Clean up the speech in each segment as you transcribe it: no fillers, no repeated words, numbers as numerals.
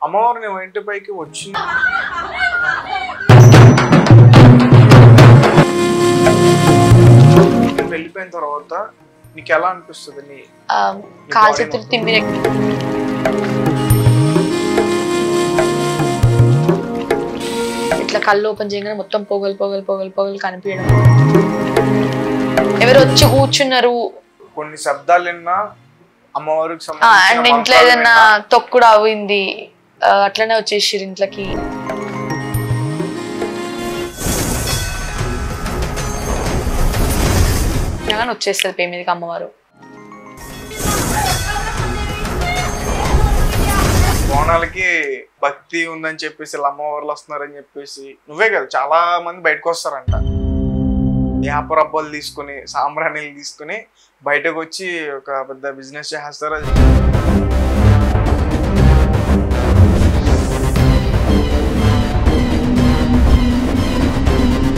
అమ్మవారిని ఇంటిపైకి వచ్చి వెళ్ళిపోయిన తర్వాత నీకు ఎలా అనిపిస్తుంది? నీ కాలు చేతులు తిమ్మిరి ఇట్లా కళ్ళు ఓపెన్ చేయగానే మొత్తం పొగలు పొగలు పొగలు పొగలు కనిపించడం, ఎవరు వచ్చి కూర్చున్నారు, కొన్ని శబ్దాలు విన్నా అమ్మవారికి అండ్ ఇంట్లో ఏదైనా తొక్కుడు అయింది అట్లనే వచ్చేసారు ఇంట్లోకి. వచ్చేస్తుంది పే మీదకి అమ్మవారు. బోనాలకి భక్తి ఉందని చెప్పేసి అమ్మవార్లు వస్తున్నారని చెప్పేసి నువ్వే కదా చాలా మంది బయటకు వస్తారంట, వ్యాపార అబ్బాలు తీసుకుని సాంబ్రాణీలు తీసుకుని బయటకు వచ్చి ఒక పెద్ద బిజినెస్ చేస్తారు.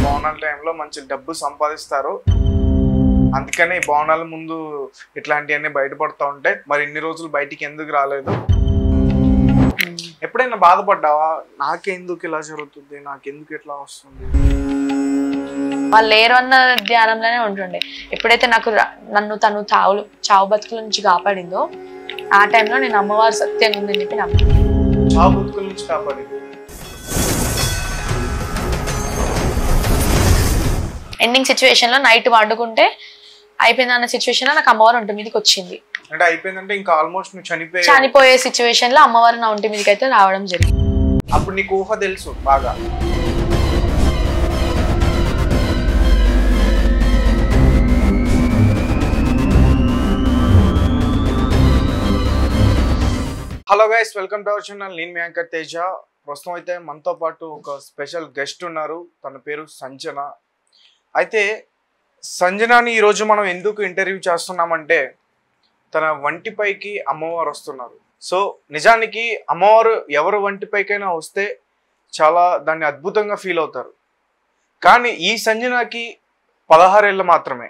బోనాల టైంలో మంచి డబ్బు సంపాదిస్తారు, అందుకని బోనాల ముందు ఇట్లాంటివన్నీ బయటపడుతూ ఉంటాయి. మరి ఇన్ని రోజులు బయటికి ఎందుకు రాలేదు? ఎప్పుడైనా బాధపడ్డావా? నాకెందుకు ఇలా జరుగుతుంది, నాకెందుకు ఇట్లా వస్తుంది? వాళ్ళు లేరు అన్న ధ్యానంలోనే ఉంటుండే. ఎప్పుడైతే నన్ను తను చావు బతుకుల నుంచి కాపాడిందో ఆ టైంలో నేను అమ్మవారు సత్యంగా ఉందని చెప్పి నమ్మాను. చావు బతుకుల నుంచి కాపాడింది. ఎండింగ్ సిచ్యువేషన్ లో నైట్ వండుకుంటే అయిపోయింది అన్న సిచ్యువేషన్ లో నాకు అమ్మవారు ఒంటి మీదకి వచ్చింది. అంటే అయిపోయిందంటే ఇంకా ఆల్మోస్ట్ నువ్వు చనిపోయే సిచ్యువేషన్ లో అమ్మవారు నా ఒంటి మీదకి అయితే రావడం జరిగింది. అప్పుడు నీకు ఊహ తెలుసు బాగా? Hello guys, welcome to our channel. నేను మీ యాంకర్ తేజ. ప్రస్తుతం అయితే మనతో పాటు ఒక స్పెషల్ గెస్ట్ ఉన్నారు, తన పేరు సంజన. అయితే సంజనాని ఈరోజు మనం ఎందుకు ఇంటర్వ్యూ చేస్తున్నామంటే తన వంటిపైకి అమ్మవారు వస్తున్నారు. సో నిజానికి అమ్మవారు ఎవరు వంటిపైకైనా వస్తే చాలా దాన్ని అద్భుతంగా ఫీల్ అవుతారు. కానీ ఈ సంజనాకి 16 ఏళ్ళు మాత్రమే.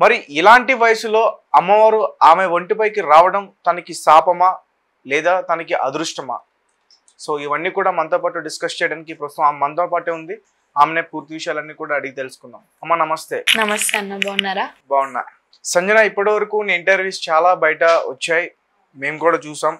మరి ఇలాంటి వయసులో అమ్మవారు ఆమె వంటిపైకి రావడం తనకి శాపమా లేదా తనకి అదృష్టమా? సో ఇవన్నీ కూడా మనతో పాటు డిస్కస్ చేయడానికి ప్రస్తుతం మనతో పాటే ఉంది. ఆమెనే పూర్తి విషయాలన్నీ కూడా అడిగి తెలుసుకుందాం. అమ్మ నమస్తే. నమస్తే అన్న, బాగున్నారా? బాగున్నా. సంజన, ఇప్పటి వరకు నీ ఇంటర్వ్యూస్ చాలా బయట వచ్చాయి, మేము కూడా చూసాం.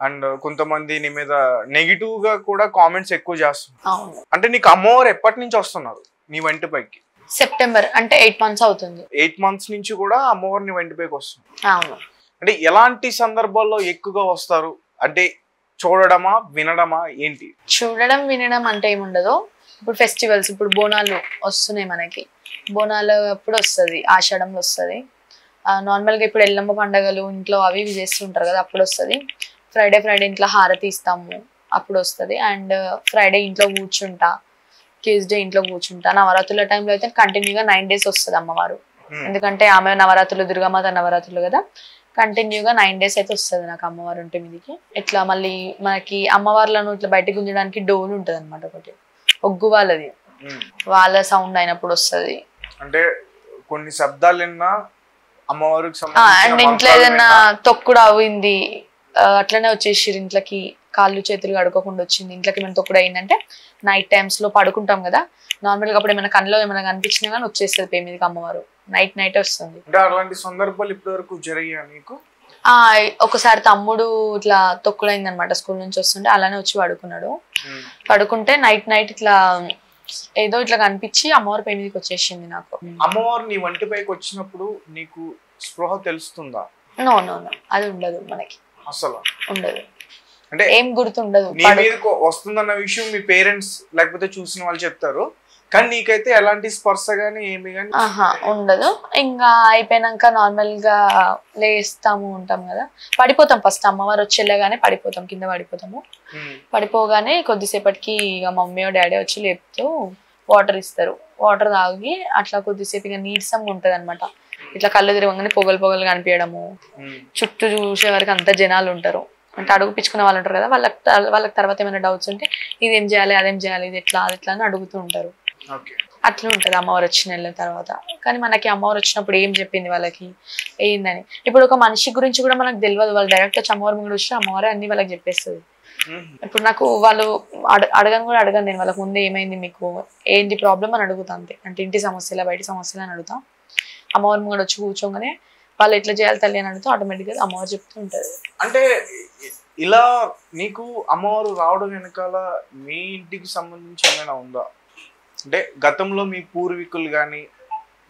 అండ్ కొంతమంది నీ మీద నెగిటివ్ గా కూడా కామెంట్స్ ఎక్కువ చేస్తున్నారు. అంటే నీకు అమ్మవారు ఎప్పటి నుంచి వస్తున్నారు నీ వంటిపైకి? సెప్టెంబర్, అంటే 8 months అవుతుంది. 8 months నుంచి కూడా అమ్మవారు నీ వంటిపైకి వస్తుంది. అవును. అంటే ఎలాంటి సందర్భాల్లో ఎక్కువగా వస్తారు? అంటే చూడడమా వినడమా ఏంటి? చూడడం వినడం అంటే ఏముండదు. ఇప్పుడు ఫెస్టివల్స్, ఇప్పుడు బోనాలు వస్తున్నాయి మనకి. బోనాలు అప్పుడు వస్తుంది, ఆషాఢంలో వస్తుంది. నార్మల్గా ఇప్పుడు ఎల్లమ్మ పండగలు ఇంట్లో అవి ఇవి చేస్తుంటారు కదా, అప్పుడు వస్తుంది. ఫ్రైడే ఇంట్లో హారతి ఇస్తాము, అప్పుడు వస్తుంది. అండ్ ఫ్రైడే ఇంట్లో కూర్చుంటా, ట్యూస్డే ఇంట్లో కూర్చుంటా. నవరాత్రుల టైంలో అయితే కంటిన్యూగా 9 days వస్తుంది అమ్మవారు. ఎందుకంటే ఆమె నవరాత్రులు, దుర్గామాత నవరాత్రులు కదా, కంటిన్యూగా 9 days అయితే వస్తుంది నాకు అమ్మవారు ఒంటి మీదకి. ఇట్లా మళ్ళీ మనకి అమ్మవార్లను ఇట్లా బయటకు గుంజడానికి డోలు ఉంటుంది అనమాట, ఒకటి ఒగ్గు వాళ్ళది, వాళ్ళ సౌండ్ అయినప్పుడు వస్తుంది. అంటే కొన్ని శబ్దాలు విన్నా అమ్మవారికి అండ్ ఇంట్లో ఏదైనా తొక్కుడు అయింది అట్లనే వచ్చేసి ఇంట్లోకి, కాళ్ళు చేతులు కడుక్కోకుండా వచ్చింది ఇంట్లోకి ఏమైనా తొక్కుడు అయిందంటే నైట్ టైమ్స్ లో పడుకుంటాం కదా, నార్మల్ గా అప్పుడు ఏమైనా కళ్ళలో ఏమైనా కనిపించినా కానీ వచ్చేస్తుంది పే మీదకి అమ్మవారు. నైట్ వస్తుంది. అలాంటి సందర్భాలు ఇప్పటి వరకు జరిగాయా నీకు? ఒకసారి తమ్ముడు ఇట్లా తొక్కుడైంది అనమాట, స్కూల్ నుంచి వస్తుంటే అలానే వచ్చి పడుకున్నాడు. పడుకుంటే నైట్ ఇట్లా ఏదో ఇట్లా కనిపించి అమ్మవారి పై మీదకి వచ్చేసింది నాకు. అమ్మవారు నీ వంటిపైకి వచ్చినప్పుడు నీకు స్పృహ తెలుస్తుందా? నో, అది ఉండదు మనకి, అసలు ఉండదు. అంటే ఏం గుర్తుండదు. నీ మీదకి వస్తుందన్న విషయం మీ పేరెంట్స్ లేకపోతే చూసిన వాళ్ళు చెప్తారు, కానీ నీకైతే ఎలాంటి స్పర్శ గానీ ఏమి గానీ ఉండదు. ఇంకా అయిపోయినాక నార్మల్ గా లేస్తాము, ఉంటాం కదా, పడిపోతాం. ఫస్ట్ అమ్మవారు వచ్చేలాగానే పడిపోతాం, కింద పడిపోతాము. పడిపోగానే కొద్దిసేపటికి ఇక మమ్మీ డాడీ వచ్చి లేపుతూ వాటర్ ఇస్తారు. వాటర్ తాగి అట్లా కొద్దిసేపు ఇక నీరసంగా ఉంటది అనమాట. ఇట్లా కళ్ళు తిరగగానే పొగలు కనిపించడము, చుట్టూ చూసే వరకు అంతా జనాలు ఉంటారు. అంటే అడుగు పిచ్చుకునే వాళ్ళు ఉంటారు కదా, వాళ్ళకి తర్వాత ఏమైనా డౌట్స్ ఉంటే ఇదేం చేయాలి, అదేం చేయాలి, ఇది ఎట్లా అది ఎట్లా అని అడుగుతూ ఉంటారు. అట్లా ఉంటది అమ్మవారు వచ్చిన తర్వాత. కానీ మనకి అమ్మవారు వచ్చినప్పుడు ఏం చెప్పింది వాళ్ళకి ఏందని, ఇప్పుడు ఒక మనిషి గురించి కూడా మనకు తెలియదు. వాళ్ళు డైరెక్ట్ వచ్చి అమ్మవారి ముందు వచ్చి అమ్మవారే అన్ని వాళ్ళకి చెప్పేస్తుంది. ఇప్పుడు నాకు వాళ్ళు అడగను కూడా అడగను నేను వాళ్ళకి ముందే ఏమైంది మీకు ఏంటి ప్రాబ్లం అని అడుగుతా అంతే. అంటే ఇంటి సమస్యలా బయట సమస్యలు అని అడుగుతా. అమ్మవారి ముందు వచ్చి కూర్చోగానే వాళ్ళు ఎట్లా చేయాలి తల్లి అని అడుగుతా ఆటోమేటిక్గా అమ్మవారు చెప్తూ ఉంటుంది. అంటే ఇలా నీకు అమ్మవారు రావడం వెనకాల మీ ఇంటికి సంబంధించి ఏమైనా ఉందా? అంటే గతంలో మీ పూర్వీకులు కానీ,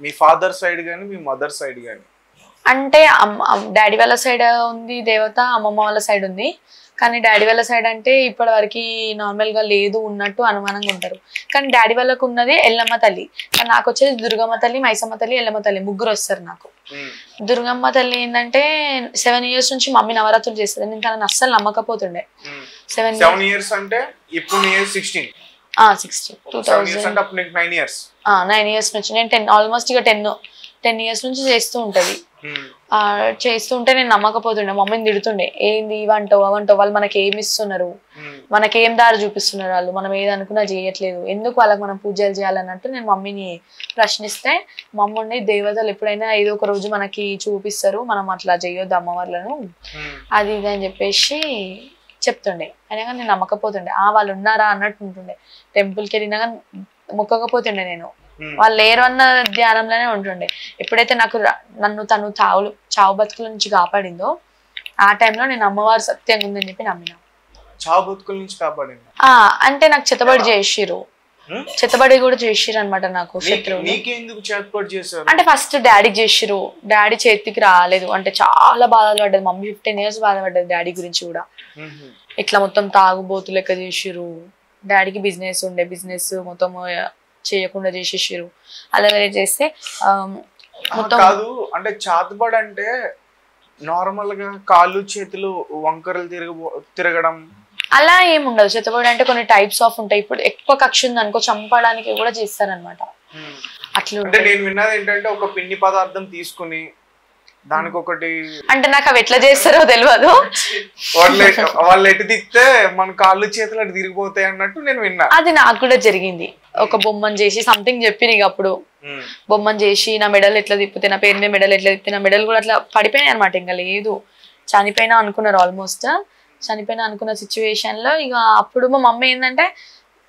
మీ ఫాదర్ సైడ్ కానీ, మీ మదర్ సైడ్ కానీ? అంటే డాడీ వాళ్ళ సైడ్ ఉంది దేవత, అమ్మమ్మ వాళ్ళ సైడ్ ఉంది. కానీ డాడీ వాళ్ళ సైడ్ అంటే ఇప్పటి వరకు నార్మల్గా లేదు ఉన్నట్టు అనుమానంగా ఉంటారు. కానీ డాడీ వాళ్ళకు ఉన్నది ఎల్లమ్మ తల్లి, కానీ నాకు వచ్చేది దుర్గమ్మ తల్లి, మైసమ్మ తల్లి, ఎల్లమ్మ తల్లి ముగ్గురు వస్తారు నాకు. దుర్గమ్మ తల్లి ఏంటంటే 7 years నుంచి మమ్మీ నవరాత్రులు చేస్తుంది. నేను తనని అస్సలు నమ్మకపోతుండే. 7 years అంటే ఇప్పుడు 16 9 years 9 years నుంచి నేను ఆల్మోస్ట్ ఇక 10 years నుంచి చేస్తూ ఉంటది. చేస్తూ ఉంటే నేను నమ్మకపోతుండే. మమ్మీని తిడుతుండే, ఏంది ఇవంటావు అవంటావు, వాళ్ళు మనకి ఏమి ఇస్తున్నారు, మనకేం దారి చూపిస్తున్నారు, వాళ్ళు మనం ఏదనుకున్నా చేయట్లేదు, ఎందుకు వాళ్ళకి మనం పూజలు చేయాలన్నట్టు నేను మమ్మీని ప్రశ్నిస్తే మమ్మల్ని దేవతలు ఎప్పుడైనా ఏదో ఒక రోజు మనకి చూపిస్తారు, మనం అట్లా చేయొద్దు అమ్మవార్లను అది ఇది అని చెప్పేసి చెప్తుండే. అయినా నేను నమ్మకపోతుండే. వాళ్ళు ఉన్నారా అన్నట్టు ఉంటుండే. టెంపుల్కి వెళ్ళినా కానీ మొక్కకపోతుండే నేను. వాళ్ళు లేరు అన్న ధ్యానంలోనే ఉంటుండే. ఎప్పుడైతే నన్ను తను చావు బతుకుల నుంచి కాపాడిందో ఆ టైంలో నేను అమ్మవారు సత్యంగా ఉందని చెప్పి నమ్మినా. చావు బతుకుల నుంచి కాపాడింది అంటే నాకు చెత్తబడి చేసిరు, చెత్తబడి కూడా చేసిరు అనమాట నాకు శత్రువులు. అంటే ఫస్ట్ డాడీకి చేసిరు, డాడీ చేతికి రాలేదు. అంటే చాలా బాధలు పడ్డది మమ్మీ. 15 years బాధపడ్డది డాడీ గురించి కూడా. ఇట్లా మొత్తం తాగుబోతు లెక్క చేసిరు. డాడీకి బిజినెస్ ఉండే, బిజినెస్ మొత్తం చేయకుండా చేసేసారు. అలాగే చేస్తే కాదు అంటే చాతబడి అంటే నార్మల్ గా కాళ్ళు చేతులు వంకరలు తిరగడం అలా ఏముండదు. చేతబడి అంటే కొన్ని టైప్స్ ఆఫ్ ఉంటాయి. ఇప్పుడు ఎక్కువ కక్ష ఉంది అనుకో చంపడానికి కూడా చేస్తారనమాట. అట్లా అంటే నేను విన్నది ఏంటంటే ఒక పిండి పదార్థం తీసుకుని దానికి ఒకటి, అంటే నాకు అవి ఎట్లా చేస్తారో తెలియదు, వాళ్ళు ఎటు తిప్పితే మన కాళ్ళు చేతులు అటు తిరిగిపోతాయి అన్నట్టు నేను విన్నా. అది నాకు కూడా జరిగింది. ఒక బొమ్మను చేసి సంథింగ్ చెప్పి అప్పుడు బొమ్మను చేసి నా మెడల్ ఎట్లా తిప్పితే, నా పేరు మీద మెడల్ ఎట్లా తిప్పితే నా మెడల్ కూడా అట్లా పడిపోయినాయి అనమాట. ఇంకా లేదు, చనిపోయినా అనుకున్నారు. ఆల్మోస్ట్ చనిపోయినా అనుకున్న సిచ్యువేషన్ లో ఇక అప్పుడు మా మమ్మీ ఏంటంటే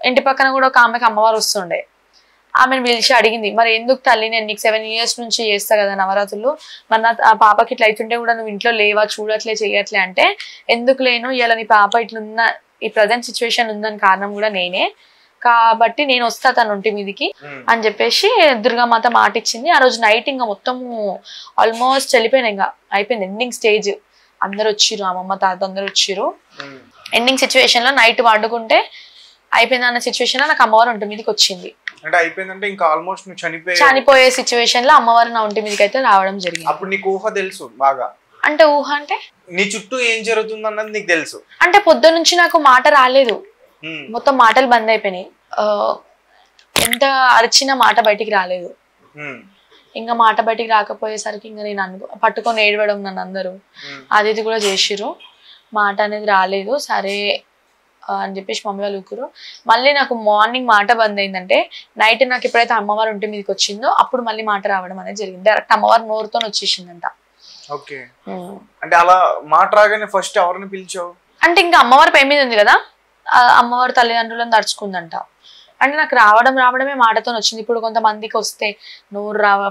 ఇంటి పక్కన కూడా ఒక ఆమెకి అమ్మవారు వస్తుండే. ఆమెను పిలిచి అడిగింది, మరి ఎందుకు తల్లి నేను నీకు 7 years నుంచి చేస్తా కదా నవరాత్రులు, మరి నా పాపకి ఇట్లా అవుతుంటే కూడా నువ్వు ఇంట్లో లేవా, చూడట్లే చేయట్లే అంటే, ఎందుకు లేను, ఇలా నీ పాప ఇట్లున్న ఈ ప్రజెంట్ సిచ్యువేషన్ ఉందని కారణం కూడా నేనే కాబట్టి నేను వస్తా తన ఒంటి మీదికి అని చెప్పేసి దుర్గామాత మాట ఇచ్చింది. ఆ రోజు నైట్ ఇంకా మొత్తము ఆల్మోస్ట్ వెళ్ళిపోయినా, ఇంకా అయిపోయింది ఎండింగ్ స్టేజ్. అందరు వచ్చిర్రు, అమ్మమ్మ తాత అందరు వచ్చిర్రు. ఎండింగ్ సిచ్యువేషన్ లో నైట్ వండుకుంటే అయిపోయింది అన్న సిచ్యువేషన్ లో నాకు అమ్మవారు ఒంటి మీదకి వచ్చింది. అంటే అయిపోయిందంటే ఇంకా ఆల్మోస్ట్ నువ్వు చనిపోయే సిచ్యువేషన్ లో అమ్మవారు నా ఒంటి మీదకి అయితే రావడం జరిగింది. అప్పుడు నీకు ఊహ తెలుసు బాగా? అంటే ఊహ అంటే నీ చుట్టూ ఏం జరుగుతుంది అన్నది నీకు తెలుసు? అంటే పొద్దు నుంచి నాకు మాట రాలేదు, మొత్తం మాటలు బంద్ అయిపోయినాయి. ఎంత అరిచిన మాట బయటికి రాలేదు. ఇంకా మాట బయటికి రాకపోయేసరికి ఇంకా నేను పట్టుకొని ఏడవడం నన్ను అందరూ అది ఇది కూడా చేసిర్రు. మాట అనేది రాలేదు. సరే అని చెప్పేసి మమ్మీ వాళ్ళు ఊరుకురు. మళ్ళీ నాకు మార్నింగ్ మాట బంద్ అయిందంటే నైట్ నాకు ఎప్పుడైతే అమ్మవారు ఒంటి మీదకి వచ్చిందో అప్పుడు మళ్ళీ మాట రావడం అనేది జరిగింది. డైరెక్ట్ అమ్మవారు నోరుతో వచ్చేసిందంట. ఓకే, అంటే అలా మాట రాగానే ఫస్ట్ ఎవరిని పిలిచావు? అంటే ఇంకా అమ్మవారి పై మీద ఉంది కదా, అమ్మవారి తల్లిదండ్రులను తడుచుకుందంట. అంటే నాకు రావడమే మాటతో వచ్చింది. ఇప్పుడు కొంతమందికి వస్తే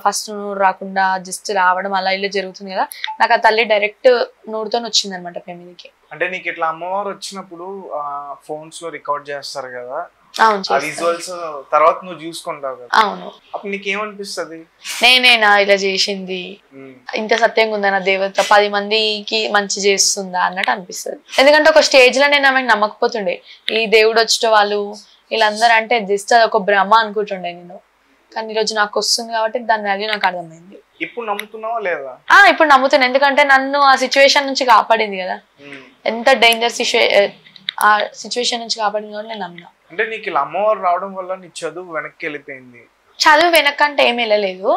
ఫస్ట్ నోరు రాకుండా జస్ట్ రావడం అలా ఇలా జరుగుతుంది కదా, నాకు ఆ తల్లి డైరెక్ట్ నోరుతో వచ్చింది అనమాట పై మీదకి. అంటే నీకు ఇట్లా అమ్మవారు వచ్చినప్పుడు ఫోన్స్ లో రికార్డ్ చేస్తారు కదా, విజువల్స్ తర్వాత నువ్వు చూసుకుంటావు కదా, అవును, అప్పుడు నీకేమనిపిస్తుంది? నేనేనా ఇలా చేసింది, ఇంత సత్యంగా ఉందా నా దేవత, 10 మందికి మంచి చేస్తుందా అన్నట్టు అనిపిస్తుంది. ఎందుకంటే ఒక స్టేజ్ లో నేను ఆమెకు నమ్మకపోతుండే. ఈ దేవుడు వచ్చిన వాళ్ళు వీళ్ళందరూ అంటే జస్ట్ అది ఒక భ్రమ అనుకుంటుండే నేను. కానీ ఈరోజు నాకు వస్తుంది కాబట్టి దాని వాల్యూ నాకు అర్థమైంది. ఇప్పుడు నమ్ముతున్నావా లేదా? ఇప్పుడు నమ్ముతున్నా, ఎందుకంటే నన్ను ఆ సిచ్యువేషన్ నుంచి కాపాడింది కదా, ఎంత డేంజర్ ఆ సిచ్యువేషన్ నుంచి కాపాడింది కాబట్టి నేను నమ్మినా. అంటే నీకు ఇలా అమ్మవారు రావడం వల్ల నీ చదువు వెనక్కి వెళ్ళిపోయింది? చదువు వెనక్కంటే ఏం వెళ్ళలేదు,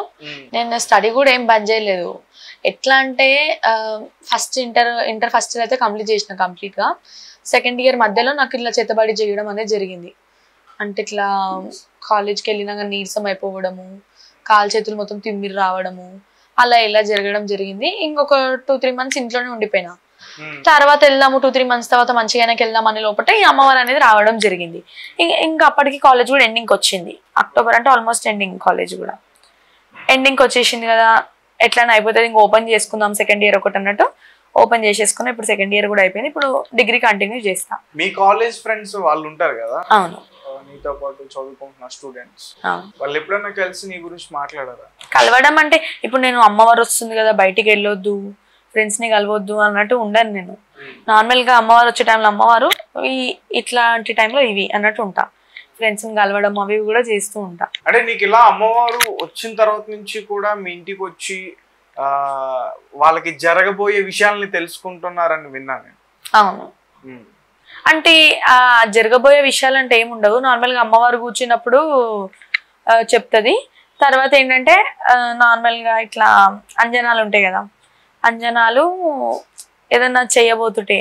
నేను స్టడీ కూడా ఏం బంద్ చేయలేదు. ఎట్లా అంటే ఫస్ట్ ఇంటర్ ఫస్ట్ ఇయర్ అయితే కంప్లీట్ చేసిన కంప్లీట్ గా. సెకండ్ ఇయర్ మధ్యలో నాకు ఇట్లా చేతబడి చేయడం అనేది జరిగింది. అంటే ఇట్లా కాలేజ్కి వెళ్ళినాక నీరసం అయిపోవడము, కాలు చేతులు మొత్తం తిమ్మిరి రావడము, అలా ఇలా జరగడం జరిగింది. ఇంకొక 2-3 months ఇంట్లోనే ఉండిపోయినా. తర్వాత వెళ్దాము 2-3 months తర్వాత మంచిగానే వెళ్దాం అనే లోపల ఈ అమ్మవారు అనేది రావడం జరిగింది. ఇంకా అప్పటికి కాలేజ్ కూడా ఎండింగ్ వచ్చింది. అక్టోబర్ అంటే ఆల్మోస్ట్ ఎండింగ్, కాలేజ్ కూడా ఎండింగ్ వచ్చేసింది కదా, ఎట్లైనా అయిపోతుంది, ఇంకా ఓపెన్ చేసుకుందాం సెకండ్ ఇయర్ ఒకటి అన్నట్టు ఓపెన్ చేసేసుకున్నా. ఇప్పుడు సెకండ్ ఇయర్ కూడా అయిపోయింది, ఇప్పుడు డిగ్రీ కంటిన్యూ చేస్తా. మీ కాలేజ్ ఫ్రెండ్స్ వాళ్ళు ఉంటారు కదా, అవును, నీతో పాటు చదువుకుంటున్న స్టూడెంట్స్, వాళ్ళు ఎప్పుడైనా కలిసి నీ గురించి మాట్లాడారా? కలవడం అంటే ఇప్పుడు నేను అమ్మవారు వస్తుంది కదా బయటికి వెళ్ళొద్దు, ఫ్రెండ్స్ ని కలవద్దు అన్నట్టు ఉండను నేను. నార్మల్ గా అమ్మవారు వచ్చే టైంలో అమ్మవారు, ఇట్లాంటి టైంలో ఇవి అన్నట్టు ఉంటా. ఫ్రెండ్స్ ని కలవడం అవి కూడా చేస్తూ ఉంటా. అంటే నీకు ఇలా అమ్మవారు వచ్చిన తర్వాత నుంచి కూడా మీ ఇంటికి వచ్చి వాళ్ళకి జరగబోయే విషయాల్ని తెలుసుకుంటున్నారని విన్నాను. అవును, అంటే జరగబోయే విషయాలు అంటే ఏముండవు. నార్మల్గా అమ్మవారు కూర్చున్నప్పుడు చెప్తుంది. తర్వాత ఏంటంటే నార్మల్గా ఇట్లా అంజనాలు ఉంటాయి కదా, అంజనాలు ఏదైనా చేయబోతుంటే,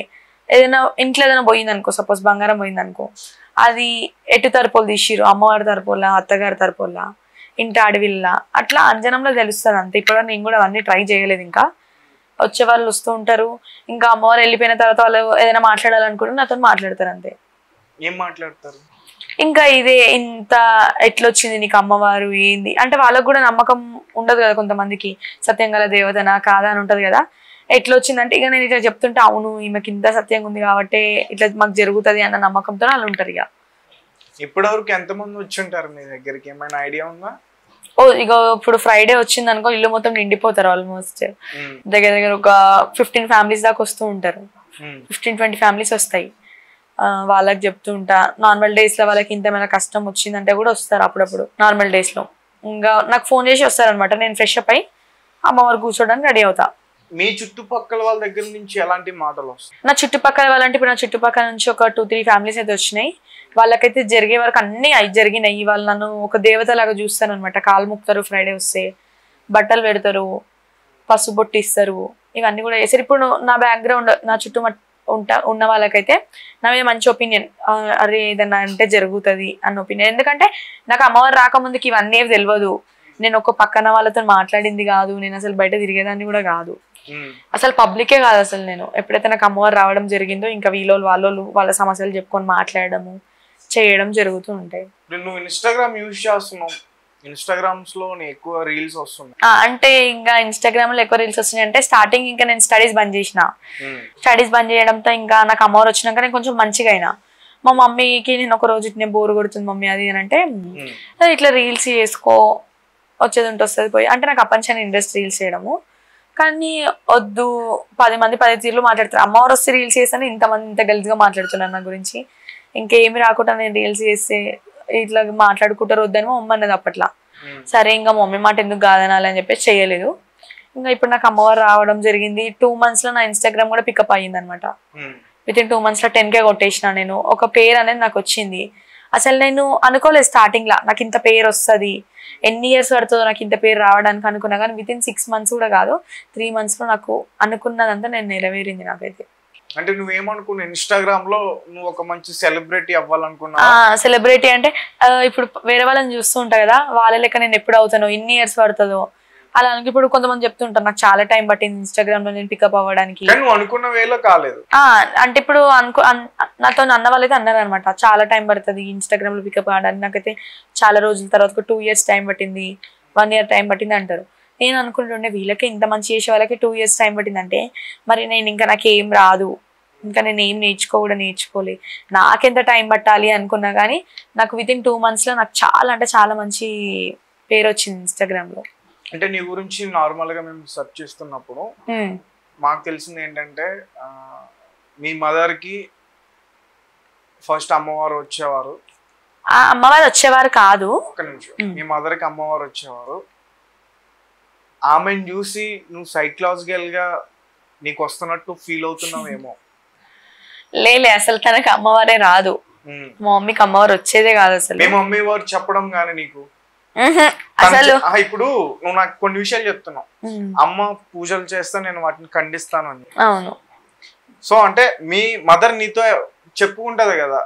ఏదైనా ఇంట్లో ఏదైనా పోయిందనుకో, సపోజ్ బంగారం పోయిందనుకో, అది ఎటు తరపులు తీసిరు, అమ్మవారి తరపులా అత్తగారి తరపులా ఇంటి అడవిల్లా, అట్లా అంజనంలో తెలుస్తుంది అంతే. ఇప్పుడు నేను కూడా అవన్నీ ట్రై చేయలేదు. ఇంకా వచ్చే వాళ్ళు వస్తూ ఉంటారు. ఇంకా అమ్మవారు వెళ్ళిపోయిన తర్వాత వాళ్ళు ఏదైనా మాట్లాడాలనుకుంటే నాతో మాట్లాడతారు అంతే. ఏం మాట్లాడతారు? ఇంకా ఇదే ఇంత ఎట్లొచ్చింది నీకు అమ్మవారు ఏంది అంటే, వాళ్ళకు కూడా నమ్మకం ఉండదు కదా కొంతమందికి, సత్యం గల దేవతనా కాదా అని ఉంటది కదా. ఎట్లా వచ్చిందంటే ఇక నేను ఇట్లా చెప్తుంటే అవును ఈమెకి ఇంత సత్యంగా ఉంది కాబట్టి ఇట్లా మాకు జరుగుతుంది అన్న నమ్మకంతో వాళ్ళు ఉంటారు. ఇక ఇప్పటివరకు ఎంతమంది వచ్చి ఉంటారు మీ దగ్గరికి, ఏమైనా ఐడియా ఉందా? ఇక ఇప్పుడు ఫ్రైడే వచ్చింది అనుకో, ఇల్లు మొత్తం నిండిపోతారు. ఆల్మోస్ట్ దగ్గర దగ్గర ఒక 15 ఫ్యామిలీస్ దాకా వస్తూ ఉంటారు. 15-20 ఫ్యామిలీస్ వస్తాయి. వాళ్ళకి చెప్తూ ఉంటా. నార్మల్ డేస్ లో వాళ్ళకి ఇంతమైనా కష్టం వచ్చిందంటే కూడా వస్తారు అప్పుడప్పుడు. నార్మల్ డేస్ లో ఇంకా నాకు ఫోన్ చేసి వస్తారనమాట. నేను ఫ్రెష్ అప్ అయి అమ్మవారు కూర్చోడానికి రెడీ అవుతా. మీ చుట్టుపక్కల వాళ్ళ దగ్గర నుంచి ఎలాంటి మాటలు వస్తాయి? నా చుట్టుపక్కల వాళ్ళంటే ఇప్పుడు నా చుట్టుపక్కల నుంచి ఒక 2-3 ఫ్యామిలీస్ అయితే వచ్చినాయి. వాళ్ళకైతే జరిగే వరకు అన్ని జరిగినాయి. వాళ్ళు నన్ను ఒక దేవత లాగా చూస్తాను అనమాట. కాలు ముక్తారు ఫ్రైడే వస్తే, బట్టలు పెడతారు, పసుపు బొట్టు ఇస్తారు, ఇవన్నీ కూడా చేస్తారు. ఇప్పుడు నా బ్యాక్గ్రౌండ్ నా చుట్టూ ఉన్న వాళ్ళకైతే నా మీద మంచి ఒపీనియన్, అరే ఏదన్నా అంటే జరుగుతుంది అన్న ఒపీనియన్. ఎందుకంటే నాకు అమ్మవారు రాకముందుకి ఇవన్నీ తెలియదు. నేను ఒక పక్కన వాళ్ళతో మాట్లాడింది కాదు, నేను అసలు బయట తిరిగేదాన్ని కూడా కాదు, అసలు పబ్లికే కాదు అసలు. నేను ఎప్పుడైతే నాకు అమ్మవారు రావడం జరిగిందో ఇంకా వీళ్ళు వాళ్ళ సమస్యలు చెప్పుకొని మాట్లాడడము చేయడం జరుగుతూ ఉంటాయి. నువ్వు ఇన్స్టాగ్రామ్ యూజ్ చేస్తున్నావు, ఇన్స్టాగ్రామ్స్ లో ఎక్కువ రీల్స్ వస్తున్నాయి అంటే ఇంకా ఇన్స్టాగ్రామ్ లో ఎక్కువ రీల్స్ వస్తున్నాయి అంటే స్టార్టింగ్ ఇంకా నేను స్టడీస్ బంద్ చేసిన. స్టడీస్ బంద్ చేయడంతో ఇంకా నాకు అమ్మవారు వచ్చినాక నేను కొంచెం మంచిగా అయినా. మా మమ్మీకి నేను ఒక రోజు ఇట్లా బోర్ కొడుతుంది మమ్మీ అది అని అంటే, ఇట్లా రీల్స్ చేసుకో వచ్చేది ఉంటే వస్తుంది పోయి అంటే, నాకు అప్పటి ఇంట్రెస్ట్ రీల్స్ చేయడము. కానీ వద్దు, 10 మంది 10 తీర్లు మాట్లాడతారు. అమ్మవారు వస్తే రీల్స్ చేస్తాను, ఇంతమంది ఇంత గలీజ్గా మాట్లాడుతున్నాను నా గురించి, ఇంకేమి రాకుండా నేను రీల్స్ చేస్తే ఇట్లా మాట్లాడుకుంటారు వద్దని మా మమ్మీ అన్నది అప్పట్లో. సరే ఇంకా మమ్మీ మాట ఎందుకు కాదనాలి అని చెప్పేసి చేయలేదు. ఇంకా ఇప్పుడు నాకు అమ్మవారు రావడం జరిగింది. 2 months లో నా ఇన్స్టాగ్రామ్ కూడా పికప్ అయ్యింది అనమాట. వితిన్ 2 months లో 10K కొట్టేసిన నేను. ఒక పేరు అనేది నాకు వచ్చింది. అసలు నేను అనుకోలేదు స్టార్టింగ్ లా నాకు ఇంత పేరు వస్తుంది, ఎన్ని ఇయర్స్ పడుతుందో నాకు ఇంత పేరు రావడానికి అనుకున్నా. కానీ వితిన్ 6 months కూడా కాదు, 3 months లో నాకు అనుకున్నదంతా నేను నెరవేరింది నాకైతే. అంటే నువ్వేమనుకున్నావు ఇన్స్టాగ్రామ్ లో నువ్వు ఒక మంచి సెలబ్రిటీ అవ్వాలనుకున్నా? సెలబ్రిటీ అంటే ఇప్పుడు వేరే వాళ్ళని చూస్తూ ఉంటా కదా, వాళ్ళ లెక్క నేను ఎప్పుడు అవుతానో, ఎన్ని ఇయర్స్ పడుతుందో అలా. ఇప్పుడు కొంతమంది చెప్తుంటారు నాకు చాలా టైం పట్టింది ఇన్స్టాగ్రామ్ లో నేను పికప్ అవ్వడానికి. అనుకున్న వేళ కాలేదు అంటే ఇప్పుడు నాతో అన్న వాళ్ళైతే అన్నారు అనమాట, చాలా టైం పడుతుంది ఇన్స్టాగ్రామ్ లో పికప్ అవ్వడానికి. నాకైతే చాలా రోజుల తర్వాత ఒక 2 years టైం పట్టింది, 1 year టైం పట్టింది అంటారు. నేను అనుకుంటుండే వీళ్ళకి ఇంత మంచి చేసే వాళ్ళకి 2 years టైం పట్టిందంటే మరి నేను ఇంకా నాకేం రాదు, ఇంకా నేను ఏం నేర్చుకోలే, నాకెంత టైం పట్టాలి అనుకున్నా. కానీ నాకు వితిన్ 2 months లో నాకు చాలా అంటే చాలా మంచి పేరు వచ్చింది ఇన్స్టాగ్రామ్ లో. అంటే నీ గురించి నార్మల్ గా మేము సెర్చ్ చేస్తున్నప్పుడు మాకు తెలిసింది ఏంటంటే, మీ మదర్ కి ఫస్ట్ అమ్మవారు వచ్చేవారు. అమ్మవారు వచ్చేవారు కాదు, ఒక్క నిమిషం. మీ మదర్ కి అమ్మవారు వచ్చేవారు. ఆమెను చూసి నువ్వు సైకలాజికల్ గా నీకు వస్తున్నట్టు ఫీల్ అవుతున్నావేమో. లేలే, అసలు తనకు అమ్మవారే రాదు. మా మమ్మీకి అమ్మవారు వచ్చేదే కాదు అసలు. మీ మమ్మీ వారు చెప్పడం కానీ నీకు అసలు ఇప్పుడు నువ్వు నాకు కొన్ని విషయాలు చెప్తున్నావు, అమ్మ పూజలు చేస్తే నేను వాటిని ఖండిస్తాను అని. అవును. సో అంటే మీ మదర్ నీతో చెప్పుకుంటది కదా,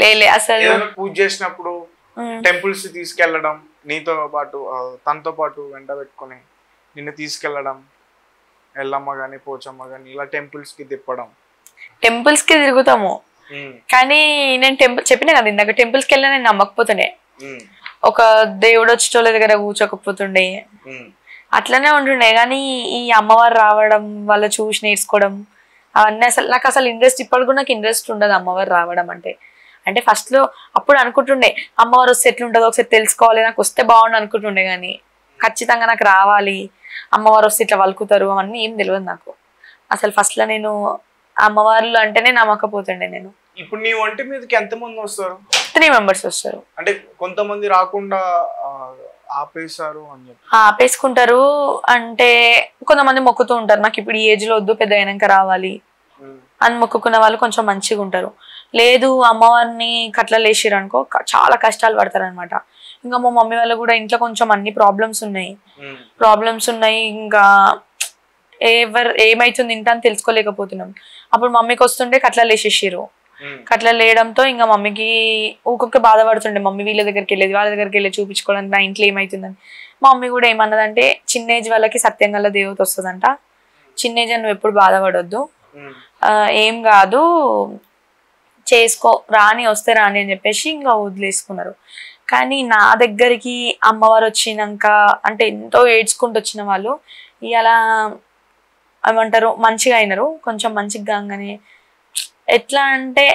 లేలే అసలు పూజ చేసినప్పుడు టెంపుల్స్ తీసుకెళ్లడం, నీతో పాటు తనతో పాటు వెంట పెట్టుకుని నిన్ను తీసుకెళ్లడం, ఎల్లమ్మ గాని పోచమ్మ గాని ఇలా టెంపుల్స్ కి తిప్పడం? టెంపుల్స్ కి తిరుగుతాము, కానీ నేను చెప్పినా కదా ఇందాక, టెంపుల్స్ కి వెళ్ళినా నేను నమ్మకపోతుండే. ఒక దేవుడు వచ్చేటోళ్ళ దగ్గర కూర్చోకపోతుండే, అట్లనే ఉంటుండే. కానీ ఈ అమ్మవారు రావడం, వాళ్ళ చూసి నేర్చుకోవడం అవన్నీ నాకు అసలు ఇంట్రెస్ట్, ఇప్పటికి కూడా నాకు ఇంట్రెస్ట్ ఉండదు అమ్మవారు రావడం అంటే. అంటే ఫస్ట్ లో అప్పుడు అనుకుంటుండే అమ్మవారు వస్తే ఎట్లుంటుందో ఒకసారి తెలుసుకోవాలి, నాకు వస్తే బాగుండు అనుకుంటుండే. కానీ ఖచ్చితంగా నాకు రావాలి, అమ్మవారు వస్తే ఇట్లా వలుకుతారు అవన్నీ ఏం తెలియదు నాకు అసలు. ఫస్ట్ లో నేను అమ్మవార్లు అంటేనే నమ్మకపోతుండే నేను. ఇప్పుడు నీ ఒంటి మీదకి ఎంతమంది వస్తారు? 3 members వస్తారు. అంటే కొంతమంది రాకుండా ఆపేశారు అని చెప్పి ఆపేసుకుంటారు. అంటే కొంతమంది మొక్కుతూ ఉంటారు, నాకు ఇప్పుడు ఈ ఏజ్ లో వద్దు, పెద్ద అయినాక రావాలి అని మొక్కుకున్న వాళ్ళు కొంచెం మంచిగా ఉంటారు. లేదు అమ్మవారిని కట్లలు వేసిరు అనుకో చాలా కష్టాలు పడతారు అనమాట. ఇంకా మా మమ్మీ వాళ్ళు కూడా ఇంట్లో కొంచెం అన్ని ప్రాబ్లమ్స్ ఉన్నాయి. ఇంకా ఏమైతుంది ఇంత అని తెలుసుకోలేకపోతున్నాం. అప్పుడు మమ్మీకి వస్తుండే కట్లలు వేసేసారు. కట్లలు వేయడంతో ఇంకా మమ్మీకి ఊకొక్క బాధపడుతుండే. మమ్మీ వీళ్ళ దగ్గరికి వెళ్ళేది, వాళ్ళ దగ్గరికి వెళ్ళి చూపించుకోవడానికి నా ఇంట్లో ఏమైతుందని. మా మమ్మీ కూడా ఏమన్నదంటే, చిన్న ఏజ్ వాళ్ళకి సత్యం గల దేవత వస్తుందంట, చిన్న ఏజ్ నువ్వు ఎప్పుడు బాధపడొద్దు, ఏం కాదు చేసుకో, రాని వస్తే రాని అని చెప్పేసి ఇంకా వదిలేసుకున్నారు. కానీ నా దగ్గరికి అమ్మవారు వచ్చినాక అంటే ఎంతో ఏడ్చుకుంటూ వచ్చిన వాళ్ళు ఇలా ఏమంటారు మంచిగా అయినారు. కొంచెం మంచిగా కాగానే ఎట్లా అంటే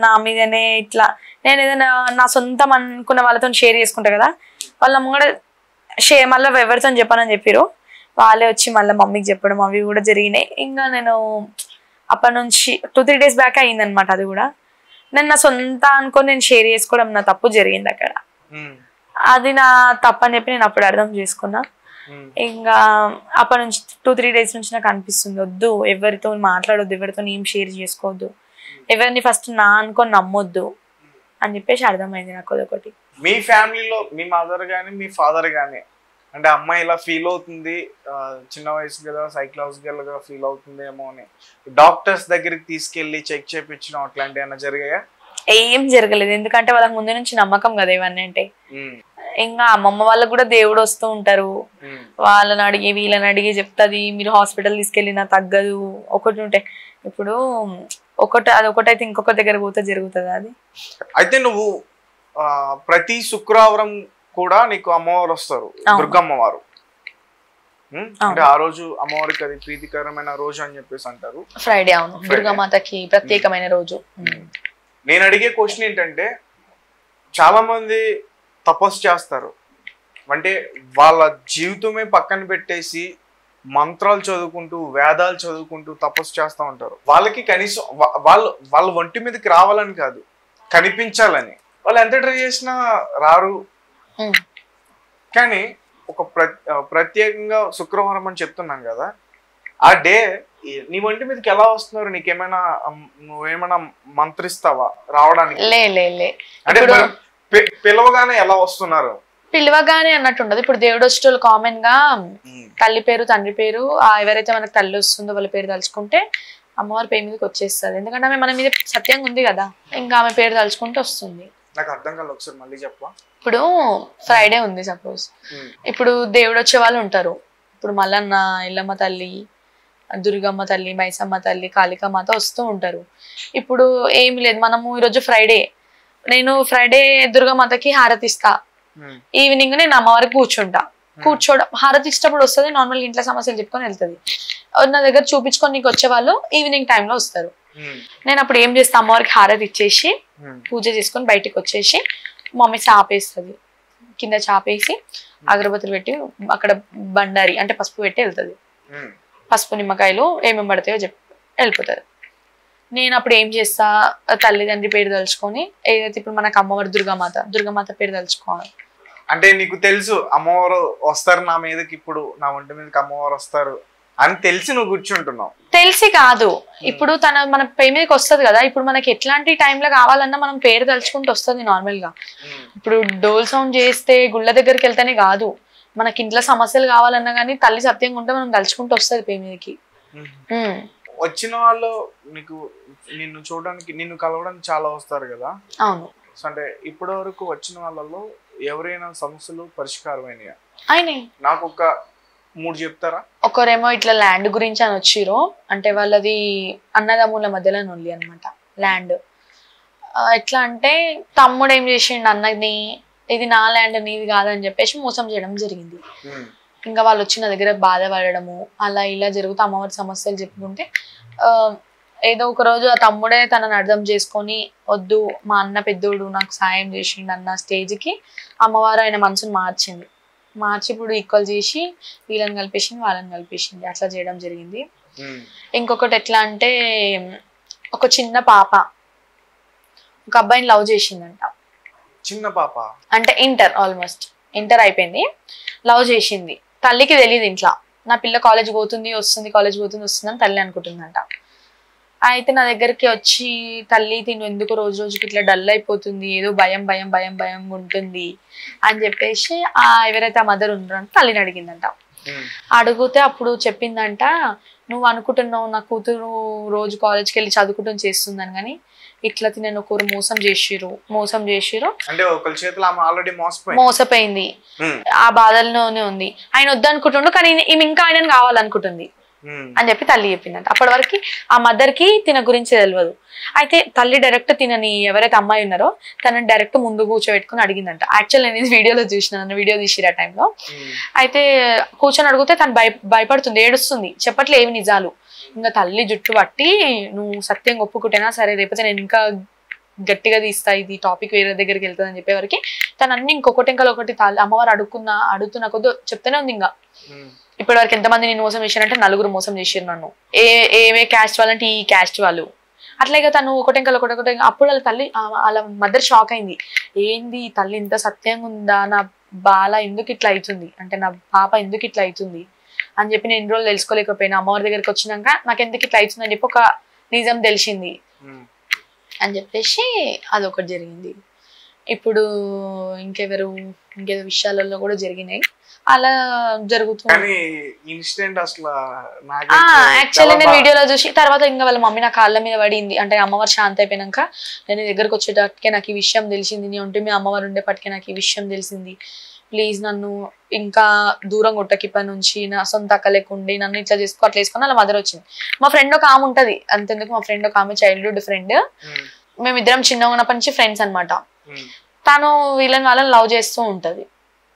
నా మీదనే ఇట్లా నేను ఏదైనా నా సొంతం అనుకున్న వాళ్ళతో షేర్ చేసుకుంటా కదా, వాళ్ళ కూడా మళ్ళీ ఎవరితో చెప్పానని చెప్పారు. వాళ్ళే వచ్చి మళ్ళీ మమ్మీకి చెప్పడం అవి కూడా జరిగినాయి. ఇంకా నేను అప్పటి నుంచి 2-3 days బ్యాక్ అయిందనమాట. అది కూడా నేను నా సొంత అనుకొని నేను షేర్ చేసుకోవడం నా తప్పు జరిగింది అక్కడ. అది నా తప్పు అని చెప్పి నేను అప్పుడు అర్థం చేసుకున్నా. ఇంకా అప్పటి నుంచి 2-3 days నుంచి నాకు అనిపిస్తుంది, వద్దు ఎవరితో మాట్లాడొద్దు, ఎవరితో ఏం షేర్ చేసుకోవద్దు, ఎవరిని ఫస్ట్ నా అనుకొని నమ్మొద్దు అని చెప్పేసి అర్థమైంది నాకు అదొకటి. మీ ఫ్యామిలీలో మీ మదర్ కానీ మీ ఫాదర్ కానీ అంటే అమ్మాయి ఇలా ఫీల్ అవుతుంది, చిన్న వయసు కదా సైకలాజికల్ గా ఫీల్ అవుతుందేమో అని డాక్టర్స్ దగ్గరికి తీసుకెళ్లి చెక్ చేయించడం అట్లాంటి ఏమైనా జరిగాయా? ఏం జరగలేదు, ఎందుకంటే వాళ్ళకి ముందు నుంచి నమ్మకం కదా ఇవన్నీ అంటే. ఇంకా అమ్మమ్మ వాళ్ళకి కూడా దేవుడు వస్తూ ఉంటారు, వాళ్ళని అడిగి వీళ్ళని అడిగి చెప్తుంది, మీరు హాస్పిటల్ తీసుకెళ్ళినా తగ్గదు. ఒకటి ఉంటే ఇప్పుడు అదొకటైతే ఇంకొక దగ్గర పోతే జరుగుతుంది అది. అయితే నువ్వు ప్రతి శుక్రవారం కూడా నీకు అమ్మవారు వస్తారు, దుర్గమ్మవారు. అంటే ఆ రోజు అమ్మవారికి అది ప్రీతికరమైన రోజు అని చెప్పేసి అంటారు. ఫ్రైడే, అవును, దుర్గామాతకి ప్రత్యేకమైన రోజు. నేను అడిగే క్వశ్చన్ ఏంటంటే, చాలా మంది తపస్సు చేస్తారు, అంటే వాళ్ళ జీవితమే పక్కన పెట్టేసి మంత్రాలు చదువుకుంటూ వేదాలు చదువుకుంటూ తపస్సు చేస్తూ ఉంటారు. వాళ్ళకి కనీసం వాళ్ళ ఒంటి మీదకి రావాలని కాదు, కనిపించాలని. వాళ్ళు ఎంత ట్రై చేసినా రారు. కానీ ఒక ప్రత్యేకంగా శుక్రవారం అని చెప్తున్నాం కదా, ఆ డే నీ ఒంటి మీదకి ఎలా వస్తున్నారు? నీకేమైనా నువ్వేమైనా మంత్రిస్తావా రావడానికి? లే అంటే పిలవగానే ఎలా వస్తున్నారు? పిలవగానే అన్నట్టు ఉండదు. ఇప్పుడు దేవుడు వచ్చేటోళ్ళు కామన్ గా తల్లి పేరు తండ్రి పేరు, ఎవరైతే మనకు తల్లి వస్తుందో వాళ్ళ పేరు తలుచుకుంటే అమ్మవారి పేరు మీదకి వచ్చేస్తుంది. ఎందుకంటే ఆమె మన మీద సత్యంగా ఉంది కదా, ఇంకా ఆమె పేరు తలుచుకుంటే వస్తుంది. నాకు అర్థం కాదు, ఒకసారి మళ్ళీ చెప్పా. ఇప్పుడు ఫ్రైడే ఉంది సపోజ్, ఇప్పుడు దేవుడు వచ్చే వాళ్ళు ఉంటారు. ఇప్పుడు మల్లన్న, ఎల్లమ్మ తల్లి, దుర్గమ్మ తల్లి, మైసమ్మ తల్లి, కాళికామాత వస్తూ ఉంటారు. ఇప్పుడు ఏమి లేదు, మనము ఈరోజు ఫ్రైడే, నేను ఫ్రైడే దుర్గామాతకి హారతి ఇస్తా, ఈవినింగ్ నేను అమ్మవారికి కూర్చోవడం హారతి ఇష్టప్పుడు వస్తుంది. నార్మల్ ఇంట్లో సమస్యలు చెప్పుకొని వెళ్తుంది. నా దగ్గర చూపించుకొని నీకు వచ్చే వాళ్ళు ఈవినింగ్ టైంలో వస్తారు. నేను అప్పుడు ఏం చేస్తా, అమ్మవారికి హారతి ఇచ్చేసి పూజ చేసుకొని బయటికి వచ్చేసి మమ్మీ చాపేస్తుంది, కింద చాపేసి అగరబత్తులు పెట్టి అక్కడ బండారి అంటే పసుపు పెట్టి వెళ్తుంది. పసుపు నిమ్మకాయలు ఏమేమి పడతాయో చెప్పి వెళ్ళిపోతుంది. నేను అప్పుడు ఏం చేస్తా, తల్లిదండ్రి పేరు తలుచుకొని, ఏదైతే ఇప్పుడు మనకు అమ్మవారు దుర్గామాత పేరు తలుచుకోవాలి. అంటే నీకు తెలుసు అమ్మవారు వస్తారు నా మీదకి, ఇప్పుడు నా ఒంటి మీదకి అమ్మవారు వస్తారు అని తెలిసి నువ్వు కూర్చుంటున్నావు? తెలిసి కాదు, ఇప్పుడు మన పేరు మీదకి వస్తుంది కదా. ఇప్పుడు మనకి ఎట్లాంటి టైంలో కావాలన్నా మనం పేరు తలుచుకుంటూ వస్తుంది నార్మల్ గా. ఇప్పుడు డోల్ సౌండ్ చేస్తే గుళ్ళ దగ్గరికి వెళ్తేనే కాదు, మనకి ఇంట్లో సమస్యలు కావాలన్నా కానీ తల్లి సత్యంగా ఉంటే మనం తలుచుకుంటూ వస్తుంది పేరు మీదకి. వచ్చిన వాళ్ళు నిన్ను చూడడానికి, నిన్ను కలవడానికి చాలా వస్తారు కదా. అవును. అంటే ఇప్పటి వరకు వచ్చిన వాళ్ళలో ఎవరైనా సమస్యలు పరిష్కారం అయినాయా? అయినాయి. నాకు ఒక మూడు చెప్తారా? ఒకరేమో ఇట్లా ల్యాండ్ గురించి అని వచ్చిర్రు, అంటే వాళ్ళది అన్నదమ్ముల మధ్యలో నొల్లి అనమాట ల్యాండ్. ఎట్లా అంటే తమ్ముడు ఏం చేసిండు అన్నని, ఇది నా ల్యాండ్ నీది కాదని చెప్పేసి మోసం చేయడం జరిగింది. ఇంకా వాళ్ళు వచ్చి నా దగ్గర బాధపడము అలా ఇలా జరుగుతూ అమ్మవారి సమస్యలు చెప్పుకుంటే ఏదో ఒక రోజు ఆ తమ్ముడే తనని అర్థం చేసుకొని వద్దు మా అన్న పెద్దోడు నాకు సాయం చేసిండు అన్న స్టేజ్కి అమ్మవారు ఆయన మనసును మార్చింది. మార్చి ఇప్పుడు ఈక్వల్ చేసి వీళ్ళని కలిపేసింది వాళ్ళని కలిపేసింది, అట్లా చేయడం జరిగింది. ఇంకొకటి ఎట్లా అంటే ఒక చిన్న పాప ఒక అబ్బాయిని లవ్ చేసిందంట. చిన్న పాప అంటే ఆల్మోస్ట్ ఇంటర్ అయిపోయింది, లవ్ చేసింది. తల్లికి తెలియదు ఇంట్లో, నా పిల్ల కాలేజ్ పోతుంది వస్తుంది కాలేజ్ పోతుంది వస్తుంది అని తల్లి అనుకుంటుందంట. అయితే నా దగ్గరికి వచ్చి తల్లి తిను ఎందుకు రోజు రోజుకి ఇట్లా డల్ అయిపోతుంది, ఏదో భయం భయం భయం భయం ఉంటుంది అని చెప్పేసి ఎవరైతే ఆ మదర్ ఉన్నారో తల్లిని అడిగిందంట. అడిగితే అప్పుడు చెప్పిందంట, నువ్వు అనుకుంటున్నావు నా కూతురు రోజు కాలేజ్కి వెళ్ళి చదువుకుంటూ చేస్తుందని, కానీ ఇట్లా తినను ఒకరు మోసం చేసిరు అంటే ఒకరి చేతిలో ఆమె ఆల్రెడీ మోసపోయింది, ఆ బాధల్లోనే ఉంది. ఆయన వద్దనుకుంటుండు కానీ ఈమె ఇంకా ఆయనను కావాలనుకుంటుంది అని చెప్పి తల్లి చెప్పిందంట. అప్పటి వరకు ఆ మదర్ కి తిన గురించి తెలియదు. అయితే తల్లి డైరెక్ట్ తినని ఎవరైతే అమ్మాయి ఉన్నారో తనని డైరెక్ట్ ముందు కూర్చోబెట్టుకుని అడిగిందంట. యాక్చువల్ నేను వీడియోలో చూసిన, వీడియో తీసిరు ఆ టైంలో. అయితే కూర్చొని అడిగితే తను భయపడుతుంది, ఏడుస్తుంది, చెప్పట్లే ఏమి నిజాలు. ఇంకా తల్లి జుట్టు పట్టి నువ్వు సత్యం ఒప్పుకుంటేనా సరే లేకపోతే నేను ఇంకా గట్టిగా తీస్తా, ఇది టాపిక్ వేరే దగ్గరికి వెళ్తుంది అని చెప్పేవరకు తను అన్ని ఇంకొకటి ఇంకా ఒకటి అమ్మవారు అడుగుతున్న కొద్ది చెప్తూనే ఉంది. ఇంకా ఇప్పటి వరకు ఎంతమంది నేను మోసం చేశానంటే 4 మోసం చేసారు నన్ను, ఏ క్యాస్ట్ వాళ్ళంటే ఈ క్యాస్ట్ వాళ్ళు, అట్లాగే తను ఒకటి అప్పుడు వాళ్ళ తల్లి వాళ్ళ మదర్ షాక్ అయింది. ఏంది తల్లి ఇంత సత్యంగా ఉందా, నా బాల ఎందుకు ఇట్లా అవుతుంది అంటే నా పాప ఎందుకు ఇట్లా అవుతుంది అని చెప్పి నేను 2 రోజులు తెలుసుకోలేకపోయినా. అమ్మవారి దగ్గరికి వచ్చినాక నాకు ఎందుకు ఇట్లా అవుతుంది అని చెప్పి ఒక నిజం తెలిసింది అని చెప్పేసి అదొకటి జరిగింది. ఇప్పుడు ఇంకేదో విషయాలలో కూడా జరిగినాయి అలా జరుగుతుంది. యాక్చువల్లీ నేను వీడియోలో చూసి తర్వాత ఇంకా వాళ్ళ మమ్మీ నా కాళ్ళ మీద పడింది, అంటే అమ్మవారు శాంతి అయిపోయినాక నేను దగ్గరకు వచ్చేటప్పటికే నాకు ఈ విషయం తెలిసింది, నీ ఒంటి మీ అమ్మవారు ఉండేపటికే నాకు ఈ విషయం తెలిసింది, ప్లీజ్ నన్ను ఇంకా దూరం కొట్టకిప్పటి నుంచి నా సొంత అక్క లేకుండి నన్ను ఇట్లా చేసుకో అట్లా వేసుకొని అలా మదర్ వచ్చింది. మా ఫ్రెండ్ ఒక ఆమె ఉంటది, అంతెందుకు మా ఫ్రెండ్ ఒక ఆమె చైల్డ్హుడ్ ఫ్రెండ్, మేమిద్దరం చిన్నగా ఉన్నప్పటి నుంచి ఫ్రెండ్స్ అనమాట. తను వాళ్ళని లవ్ చేస్తూ ఉంటది.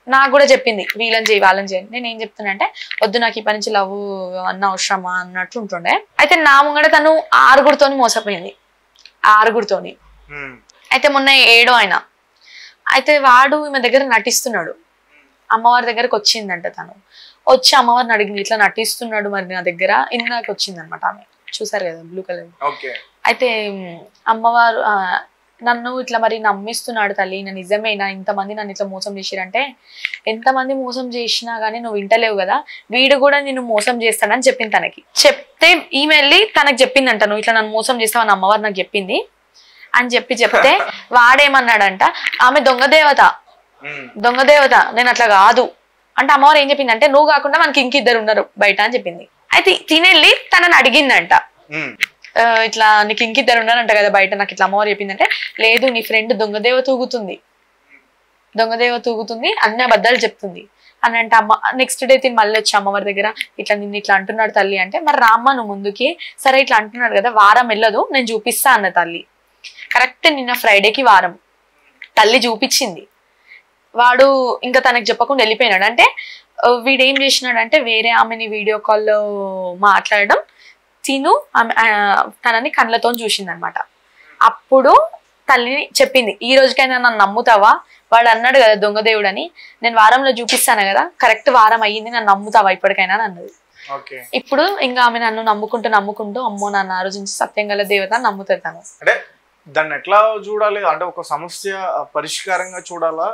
నాకు కూడా చెప్పింది వీళ్ళని చేయి వాళ్ళని చేయండి. నేను ఏం చెప్తున్నా అంటే వద్దు నాకు ఈ పని నుంచి లవ్ అన్న అవసరమా అన్నట్టు ఉంటుండే. అయితే నా ముంగడ తను 6 మోసపోయింది, 6. అయితే మొన్న 7 ఆయన. అయితే వాడు ఈమె దగ్గర నటిస్తున్నాడు, అమ్మవారి దగ్గరకు వచ్చిందంట. తను వచ్చి అమ్మవారిని అడిగింది ఇట్లా నటిస్తున్నాడు మరి నా దగ్గర, ఇందాక వచ్చింది అనమాట ఆమె, చూసారు కదా బ్లూ కలర్. అయితే అమ్మవారు నన్ను ఇట్లా మరి నమ్మిస్తున్నాడు తల్లి, నేను నిజమేనా ఇంతమంది నన్ను ఇట్లా మోసం చేసిరంటే, ఎంతమంది మోసం చేసినా గానీ నువ్వు వింటలేవు కదా, వీడు కూడా నిన్ను మోసం చేస్తాడని చెప్పింది తనకి. చెప్తే ఈమె వెళ్ళి తనకు చెప్పిందంట, నువ్వు ఇట్లా నన్ను మోసం చేస్తావని అమ్మవారు నాకు చెప్పింది అని చెప్తే వాడేమన్నాడంట, ఆమె దొంగ దేవత నేను అట్లా కాదు అంటే అమ్మవారు ఏం చెప్పిందంటే, నువ్వు కాకుండా మనకి ఇంకిద్దరు ఉన్నారు బయట అని చెప్పింది. అయితే తినెళ్ళి తనని అడిగిందంట, ఇట్లా నీకు ఇంకిద్దరు ఉన్నారంట కదా బయట, నాకు ఇట్లా అమ్మవారు చెప్పిందంటే, లేదు నీ ఫ్రెండ్ దొంగదేవ తూగుతుంది అన్ని అబద్ధాలు చెప్తుంది అని అంటే, అమ్మ నెక్స్ట్ డే తిని మళ్ళీ వచ్చి అమ్మవారి దగ్గర ఇట్లా నిన్ను ఇట్లా అంటున్నాడు తల్లి అంటే, మరి రామ్మ నువ్వు ముందుకి, సరే ఇట్లా అంటున్నాడు కదా వారం వెళ్ళదు నేను చూపిస్తా అన్న తల్లి. కరెక్ట్ నిన్న ఫ్రైడేకి వారం తల్లి చూపించింది. వాడు ఇంకా తనకు చెప్పకుండా వెళ్ళిపోయినాడు. అంటే వీడేం చేసినాడంటే వేరే ఆమెని వీడియో కాల్లో మాట్లాడడం, తిను తనని కళ్ళతో చూసింది అనమాట. అప్పుడు తల్లి చెప్పింది, ఈ రోజుకైనా నన్ను నమ్ముతావా, వాడు అన్నాడు కదా దొంగదేవుడు అని, నేను వారంలో చూపిస్తాను కదా, కరెక్ట్ వారం అయ్యింది, నన్ను నమ్ముతావా ఇప్పటికైనా అన్నది. ఇప్పుడు ఇంకా ఆమె నన్ను నమ్ముకుంటూ అమ్మో నన్ను ఆ రోజు నుంచి సత్యం గల దేవత నమ్ముతాడు తను. దాన్ని ఎట్లా చూడాలి అంటే, ఒక సమస్య పరిష్కారంగా చూడాలా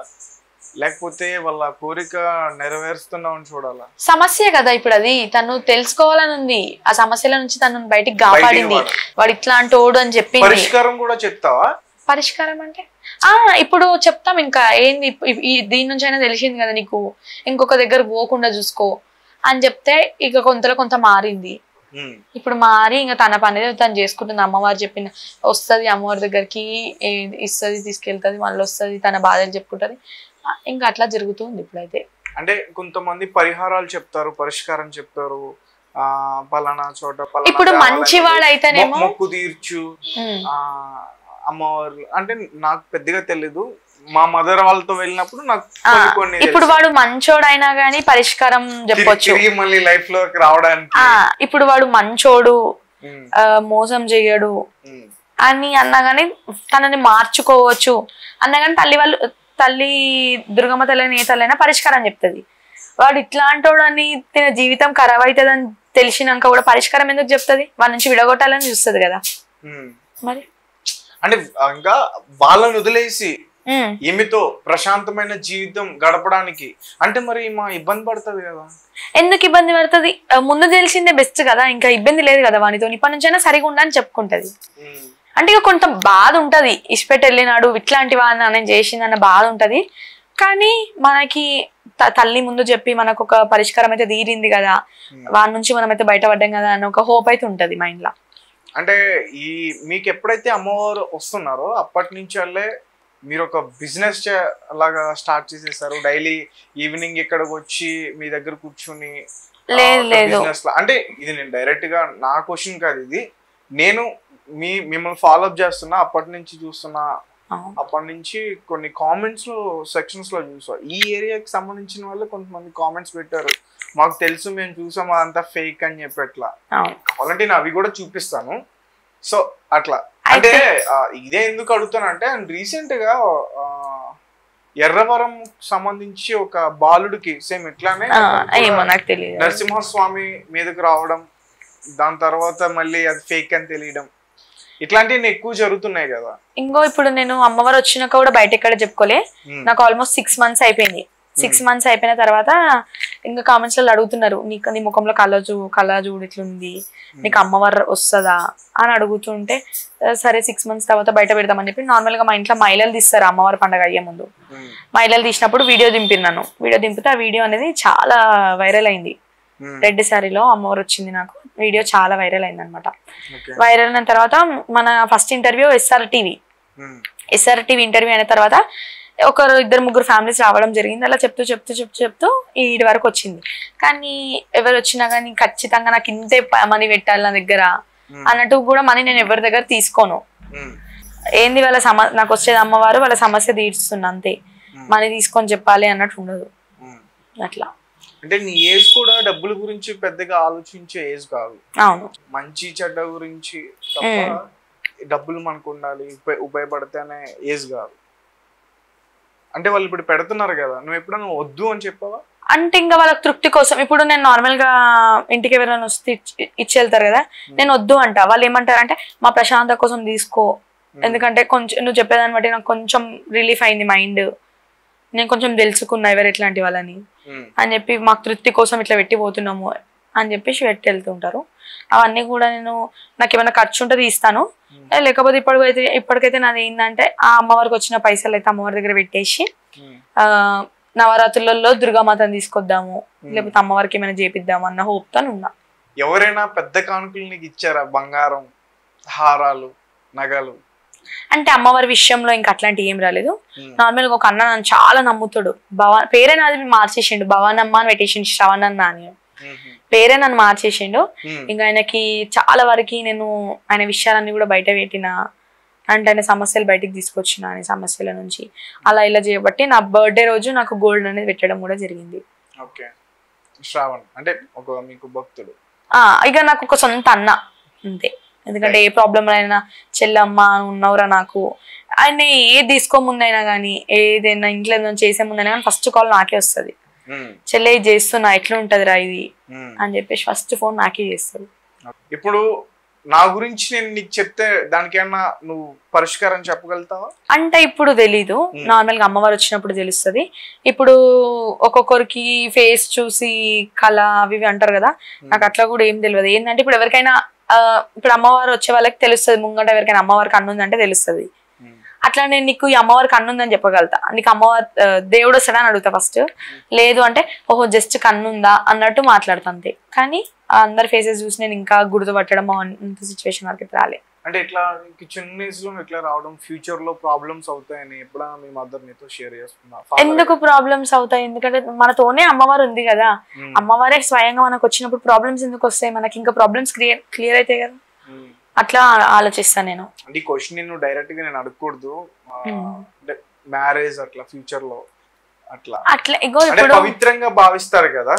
లేకపోతే వాళ్ళ కోరిక నెరవేరుస్తున్నామని చూడాలా? సమస్య కదా ఇప్పుడు అది, తను తెలుసుకోవాలని ఉంది, ఆ సమస్యల నుంచి తను బయటికి కాపాడింది, వాడు ఇట్లాంటి ఓడు అని చెప్పి. పరిష్కారం కూడా చెప్తావా? పరిష్కారం అంటే ఇప్పుడు చెప్తాం, ఇంకా ఏంది దీని నుంచి అయినా తెలిసింది కదా నీకు, ఇంకొక దగ్గర పోకుండా చూసుకో అని చెప్తే ఇక కొంత మారింది. ఇప్పుడు మారి ఇంకా తన పని తను చేసుకుంటుంది. అమ్మవారు చెప్పిన వస్తుంది అమ్మవారి దగ్గరికి, ఇస్తుంది తీసుకెళ్తుంది, మళ్ళీ వస్తుంది, తన బాధలు చెప్పుకుంటది, ఇంకా అట్లా జరుగుతుంది ఇప్పుడైతే. అంటే కొంతమంది పరిహారాలు చెప్తారు, పరిష్కారం చెప్తారు, పలానా చోట ఇప్పుడు మంచివాడైతేనేమో మొక్కు తీర్చు, అమ్మవారు అంటే నాకు పెద్దగా తెలీదు. మా మదర్ వాళ్ళతో వెళ్ళినప్పుడు నాకు కొన్ని ఇప్పుడు వాడు మంచోడైనా గానీ పరిష్కారం చెప్పొచ్చు మళ్ళీ లైఫ్ లోకి రావడానికి. ఇప్పుడు వాడు మంచోడు, మోసం చెయ్యడు అని అన్నా గానీ తనని మార్చుకోవచ్చు అన్నా గానీ తల్లి దుర్గమ్మ తల్లి ఏ తల్లైనా పరిష్కారం చెప్తుంది. వాడు ఇట్లాంటోడు అని తన జీవితం ఖరాబ్ అవుతుంది అని తెలిసినాక కూడా పరిష్కారం ఎందుకు చెప్తుంది? వాళ్ళ నుంచి విడగొట్టాలని చూస్తుంది కదా. మరి అంటే ఇంకా వాళ్ళని వదిలేసి ఈమెతో ప్రశాంతమైన జీవితం గడపడానికి అంటే మరి మా ఇబ్బంది పడుతుంది కదా. ఎందుకు ఇబ్బంది పడుతుంది? ముందు తెలిసిందే బెస్ట్ కదా, ఇంకా ఇబ్బంది లేదు కదా వానితో. ఇప్పటి నుంచైనా సరిగా ఉండని చెప్పుకుంటది. అంటే ఇక కొంత బాధ ఉంటది, ఇష్టపెట్టి వెళ్ళినాడు ఇట్లాంటి వాడిని నేను చేసిందన్న బాధ ఉంటది. కానీ మనకి తల్లి ముందు చెప్పి మనకు ఒక పరిష్కారం అయితే తీరింది కదా, వాడి నుంచి మనం అయితే బయటపడ్డాం కదా అని ఒక హోప్ అయితే ఉంటది మైండ్ లో. అంటే మీకు ఎప్పుడైతే అమ్మవారు వస్తున్నారో అప్పటి నుంచి వాళ్ళే మీరు ఒక బిజినెస్ లాగా స్టార్ట్ చేసేసారు? డైలీ ఈవినింగ్ ఇక్కడికి వచ్చి మీ దగ్గర కూర్చుని బిజినెస్ అంటే ఇది నేను డైరెక్ట్ గా నా క్వశ్చన్ కాదు, ఇది నేను మిమ్మల్ని ఫాలో అప్ చేస్తున్నా, అప్పటి నుంచి చూస్తున్నా. అప్పటి నుంచి కొన్ని కామెంట్స్ లో సెక్షన్స్ లో చూసా, ఈ ఏరియాకి సంబంధించిన వాళ్ళు కొంతమంది కామెంట్స్ పెట్టారు, మాకు తెలుసు మేము చూసాం అదంతా ఫేక్ అని చెప్పి. అట్లా కావాలంటే నేను అవి కూడా చూపిస్తాను. సో అట్లా అంటే ఇదే ఎందుకు అడుగుతానంటే రీసెంట్ గా ఎర్రవరం సంబంధించి ఒక బాలుడికి సేమ్ ఇట్లానే నరసింహస్వామి మీదకి రావడం, దాని తర్వాత మళ్ళీ అది ఫేక్ అని తెలియడం, ఇట్లాంటివి ఎక్కువ జరుగుతున్నాయి కదా. ఇంకో ఇప్పుడు నేను అమ్మవారు వచ్చినాక కూడా బయట ఎక్కడ చెప్పుకోలే, నాకు ఆల్మోస్ట్ 6 months అయిపోయింది. 6 months అయిపోయిన తర్వాత ఇంకా కామెంట్స్ లో అడుగుతున్నారు, నీకు నీ ముఖంలో కళ చూడు ఇట్లుంది, నీకు అమ్మవారు వస్తుందా అని అడుగుతుంటే సరే 6 months తర్వాత బయట పెడతామని చెప్పి నార్మల్ గా మా ఇంట్లో మైలలు తీస్తారు అమ్మవారి పండుగ అయ్యే ముందు. మైలలు తీసినప్పుడు వీడియో దింపినాను. వీడియో దింపితే ఆ వీడియో అనేది చాలా వైరల్ అయింది. రెడ్ శారీలో అమ్మవారు వచ్చింది, నాకు వీడియో చాలా వైరల్ అయింది అనమాట. వైరల్ అయిన తర్వాత మన first interview SR TV interview అయిన తర్వాత ఒక 2-3 ఫ్యామిలీస్ రావడం జరిగింది. అలా చెప్తూ ఈడి వరకు వచ్చింది. కానీ ఎవరు వచ్చినా కానీ ఖచ్చితంగా నాకు ఇంతే మనీ పెట్టాలి నా దగ్గర అన్నట్టు కూడా మనీ నేను ఎవరి దగ్గర తీసుకోను. ఏంది వాళ్ళ నాకు వచ్చేది అమ్మవారు, వాళ్ళ సమస్య తీర్చుతున్నా అంతే, మనీ తీసుకొని చెప్పాలి అన్నట్టు ఉండదు. అట్లా అంటే నీ ఏజ్ కూడా డబ్బుల గురించి పెద్దగా ఆలోచించే ఏజ్ కాదు. అవును, మంచి చెడ్డ గురించి డబ్బులు మనకు ఉండాలి, ఉపయోగపడితేనే ఏజ్ కాదు. అంటే వాళ్ళు ఇప్పుడు పెడుతున్నారు కదా, నువ్వు ఎప్పుడైనా వద్దు అని చెప్పావా? అంటే ఇంకా వాళ్ళకి తృప్తి కోసం. ఇప్పుడు నేను నార్మల్ గా ఇంటికి ఎవరైనా వస్తే ఇచ్చి వెళ్తారు కదా, నేను వద్దు అంట. వాళ్ళు ఏమంటారంటే మా ప్రశాంతత కోసం తీసుకో, ఎందుకంటే కొంచెం నువ్వు చెప్పేదాన్ని బట్టి నాకు కొంచెం రిలీఫ్ అయింది మైండ్, నేను కొంచెం తెలుసుకున్నా ఎవరు ఎట్లాంటి వాళ్ళని అని చెప్పి మాకు తృప్తి కోసం ఇట్లా పెట్టిపోతున్నాము అని చెప్పేసి పెట్టి వెళ్తుంటారు. అవన్నీ కూడా నేను నాకు ఏమైనా ఖర్చు ఉంటే తీస్తాను, లేకపోతే ఇప్పటికైతే నాది ఏంటంటే ఆ అమ్మవారికి వచ్చిన పైసలు అయితే అమ్మవారి దగ్గర పెట్టేసి నవరాత్రులలో దుర్గామాతను తీసుకొద్దాము, లేకపోతే అమ్మవారికి ఏమైనా చేపిద్దాము అన్న హోప్ తో ఉన్నా. ఎవరైనా పెద్ద కానుకలు నీకు ఇచ్చారా? బంగారం, హారాలు, నగలు? అంటే అమ్మవారి విషయంలో ఇంకా అట్లాంటి ఏం రాలేదు. నార్మల్ గా ఒక అన్న నన్ను చాలా నమ్ముతాడు, పేరే నాది మార్చేసిండు, భవానమ్మ అని పెట్టేసిండు, శ్రవణన్న అని పేరే నన్ను మార్చేసిండు. ఇంకా ఆయనకి చాలా వరకు నేను ఆయన విషయాలన్నీ కూడా బయట పెట్టిన, అంటే ఆయన సమస్యలు బయటకు తీసుకొచ్చిన, ఆయన సమస్యల నుంచి అలా ఇలా చేయబట్టి నా బర్త్డే రోజు నాకు గోల్డ్ అనేది పెట్టడం కూడా జరిగింది. శ్రావణ్ అంటే ఒక మీకు భక్తుడు. ఇక నాకు ఒక సొంత అన్న అంతే, ఎందుకంటే ఏ ప్రాబ్లం అయినా చెల్లమ్మ ఉన్నవరా నాకు, ఆయన ఏది తీసుకోముందైనా కానీ ఏదైనా ఇంట్లో ఏదైనా చేసే ముందైనా కానీ ఫస్ట్ కాల్ నాకే వస్తుంది, చెల్లె ఇది చేస్తున్నా ఎట్లా ఉంటదిరా ఇది అని చెప్పేసి ఫస్ట్ ఫోన్ నాకే చేస్తుంది. ఇప్పుడు నా గురించి నేను నీకు చెప్తే దానికైనా నువ్వు పరిష్కారం చెప్పగలుగుతావా? అంటే ఇప్పుడు తెలీదు, నార్మల్ గా అమ్మవారు వచ్చినప్పుడు తెలుస్తుంది. ఇప్పుడు ఒక్కొక్కరికి ఫేస్ చూసి కళ అవి అంటారు కదా, నాకు అట్లా కూడా ఏం తెలియదు. ఏంటంటే ఇప్పుడు ఎవరికైనా ఇప్పుడు అమ్మవారు వచ్చే వాళ్ళకి తెలుస్తుంది, ముంగట ఎవరికైనా అమ్మవారికి అన్నుందంటే తెలుస్తుంది. అట్లా నేను నీకు ఈ అమ్మవారికి కన్నుందని చెప్పగలుగుతా, నీకు అమ్మవారు దేవుడు వస్తాడా అని అడుగుతా ఫస్ట్, లేదు అంటే ఓహో జస్ట్ కన్నుందా అన్నట్టు మాట్లాడతా అంతే. కానీ అందరి ఫేసెస్ చూసి నేను ఇంకా గుర్తుపట్టడం అంత సిచ్యువేషన్ వరకు రాలే. అంటే ఇట్లా చిన్న ఏజ్ లో ఇట్లా రావడం ఫ్యూచర్ లో ప్రాబ్లమ్స్ అవుతాయని ఎప్పుడైనా మీ మదర్ నీతో షేర్ చేస్తున్నా? ఎందుకు ప్రాబ్లమ్స్ అవుతాయి? ఎందుకంటే మనతోనే అమ్మవారు ఉంది కదా, అమ్మవారే స్వయంగా మనకు వచ్చినప్పుడు ప్రాబ్లమ్స్ ఎందుకు వస్తాయి? మనకి ఇంకా ప్రాబ్లమ్స్ క్లియర్ అయితే కదా, అట్లా ఆలోచిస్తాను నేను. అంటే ఈ క్వశ్చన్ నేను డైరెక్ట్ గా నేను అడగకూడదు, మ్యారేజ్ అట్లా ఫ్యూచర్ లో అట్లా ఇప్పుడు పవిత్రంగా భావిస్తారు కదా,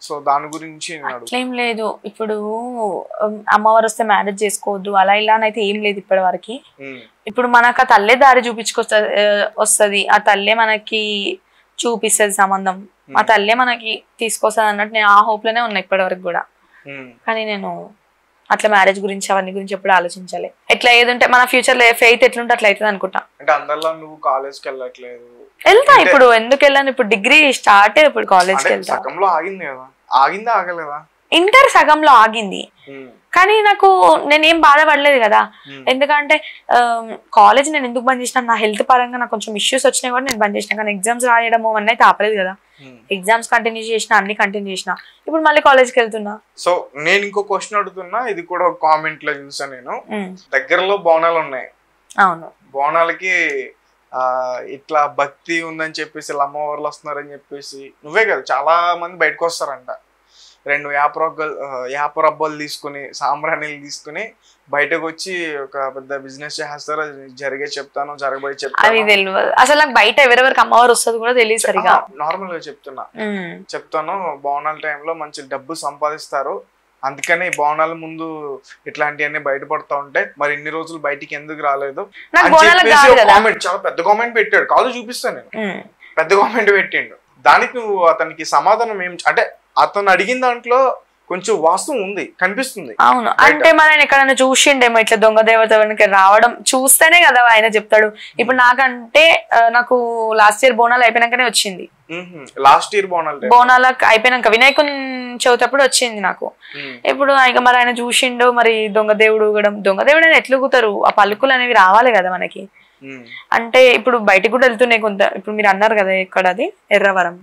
సో దాని గురించి అట్లేం లేదు. ఇప్పుడు అమ్మవారు వస్తే మ్యారేజ్ చేసుకోవద్దు అలా ఇలా అయితే ఏం లేదు ఇప్పటి వరకు. ఇప్పుడు మనకు ఆ తల్లే దారి వస్తుంది, ఆ తల్లే మనకి చూపిస్తుంది సంబంధం, ఆ తల్లే మనకి తీసుకొస్తుంది అన్నట్టు నేను ఆ హోప్ లోనే ఉన్నా ఇప్పటి వరకు కూడా. కానీ నేను అట్లా మ్యారేజ్ గురించి అవన్నీ గురించి ఎప్పుడు ఆలోచించాలి. ఎట్లా ఏదంటే మన ఫ్యూచర్ లో ఫెయిత్ ఎట్లుంటే అట్లా అవుతుంది అనుకుంటా. అంటే అందరిలో నువ్వు కాలేజ్కి వెళ్ళట్లేదు? వెళ్తా. ఇప్పుడు ఎందుకు వెళ్ళాను? ఇప్పుడు డిగ్రీ స్టార్ట్, ఇప్పుడు కాలేజ్కి వెళ్తా. సగంలో ఆగింది కదా, ఆగిందా ఆగలేదా? ఇంటర్ సగంలో ఆగింది, కానీ నాకు నేనేం బాధపడలేదు కదా. ఎందుకంటే కాలేజ్ నేను ఎందుకు బంద్ చేసిన, నా హెల్త్ పరంగా నాకు కొంచెం ఇష్యూస్ వచ్చినాయి కూడా నేను బంద్ చేసిన. కానీ ఎగ్జామ్స్ రాయడం అవన్నీ అయితే ఆపలేదు కదా, ఎగ్జామ్స్ కంటిన్యూ చేసిన, అన్ని కంటిన్యూ చేసిన. ఇప్పుడు మళ్ళీ కాలేజ్కి వెళ్తున్నా. సో నేను ఇంకో క్వశ్చన్ అడుగుతున్నా, ఇది కూడా కామెంట్ లో చూసా నేను. దగ్గరలో బోనాలు ఉన్నాయి. అవును, బోనాలకి ఇట్లా భక్తి ఉందని చెప్పేసి అమ్మవార్లు వస్తున్నారని చెప్పేసి, నువ్వే కదా చాలా మంది బయటకు వస్తారంట, 2 యాపరబ్బలు తీసుకుని సాంబ్రాణీలు తీసుకుని బయటకు వచ్చి ఒక పెద్ద బిజినెస్ చేస్తారు. జరిగే చెప్తాను, జరగబోయే చెప్తాను. అసలు నాకు బయట ఎవరెవరికి అమ్మవారు వస్తుంది కూడా తెలియదు సరిగా. నార్మల్ గా చెప్తాను, బోనాల టైంలో మంచి డబ్బు సంపాదిస్తారు, అందుకని బోనాల ముందు ఇట్లాంటివన్నీ బయటపడతా ఉంటాయి. మరి ఇన్ని రోజులు బయటికి ఎందుకు రాలేదు అని చెప్పేసి కామెంట్, చాలా పెద్ద కామెంట్ పెట్టాడు. కాదు చూపిస్తాను నేను, పెద్ద కామెంట్ పెట్టిండు. దానికి నువ్వు అతనికి సమాధానం ఏం, అంటే అతను అడిగిన దాంట్లో కొంచెం వాస్తవం ఉంది, కనిపిస్తుంది. అవును, అంటే మనం ఎక్కడైనా చూసిండేమో ఇట్లా దొంగ దేవత రావడం, చూస్తేనే కదా ఆయన చెప్తాడు. ఇప్పుడు నాకంటే నాకు లాస్ట్ ఇయర్ బోనాలు అయిపోయినాకనే వచ్చింది. లాస్ట్ ఇయర్ బోనాలు అయిపోయినాక వినాయకుని చవితప్పుడు వచ్చింది నాకు. ఇప్పుడు ఇక మరి ఆయన చూసిండు, మరి దొంగ దేవుడు ఊగడం, దొంగ దేవుడు అని ఎట్లుగుతారు? ఆ పలుకులు అనేవి రావాలి కదా మనకి. అంటే ఇప్పుడు బయటికి కూడా వెళ్తున్నాయి కొంత. ఇప్పుడు మీరు అన్నారు కదా ఎక్కడ, అది ఎర్రవరం,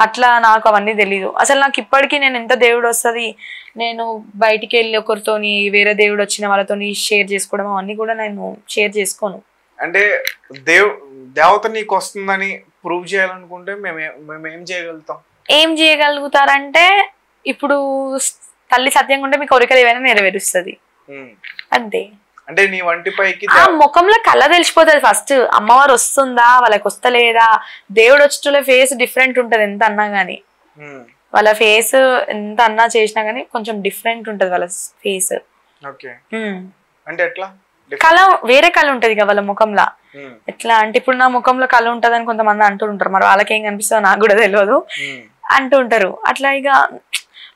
అట్లా నాకు అవన్నీ తెలీదు అసలు. నాకు ఇప్పటికీ నేను ఎంత దేవుడు వస్తుంది, నేను బయటికి వెళ్ళి ఒకరితోని వేరే దేవుడు వచ్చిన వాళ్ళతోని షేర్ చేసుకోవడం అవన్నీ కూడా నేను షేర్ చేసుకోను. అంటే దేవత నీకు వస్తుందని ప్రూవ్ చేయాలనుకుంటే మేము ఏం చేయగలుగుతాం? ఏం చేయగలుగుతారంటే, ఇప్పుడు తల్లి సత్యంగా ఉంటే మీ కోరికలు ఏవైనా నెరవేరుస్తుంది అంతే. అంటే నీ వంటిపైకి ఆ ముఖంలో కళ్ళ తెలిసిపోతుంది ఫస్ట్, అమ్మవారు వస్తుందా వాళ్ళకి వస్తలేదా. దేవుడు వచ్చే ఫేస్ డిఫరెంట్ ఉంటది ఎంత అన్నా గానీ, వాళ్ళ ఫేస్ ఎంత అన్నా చేసినా గానీ కొంచెం డిఫరెంట్ ఉంటది వాళ్ళ ఫేస్. అంటే ఎట్లా కళ వేరే కళ ఉంటది కదా వాళ్ళ ముఖంలో. ఎట్లా అంటే ఇప్పుడు నా ముఖంలో కళ ఉంటది అని కొంతమంది అంటూ ఉంటారు, మరి వాళ్ళకి ఏం కనిపిస్తుందో నాకు కూడా తెలియదు అంటూ ఉంటారు. అట్లా ఇక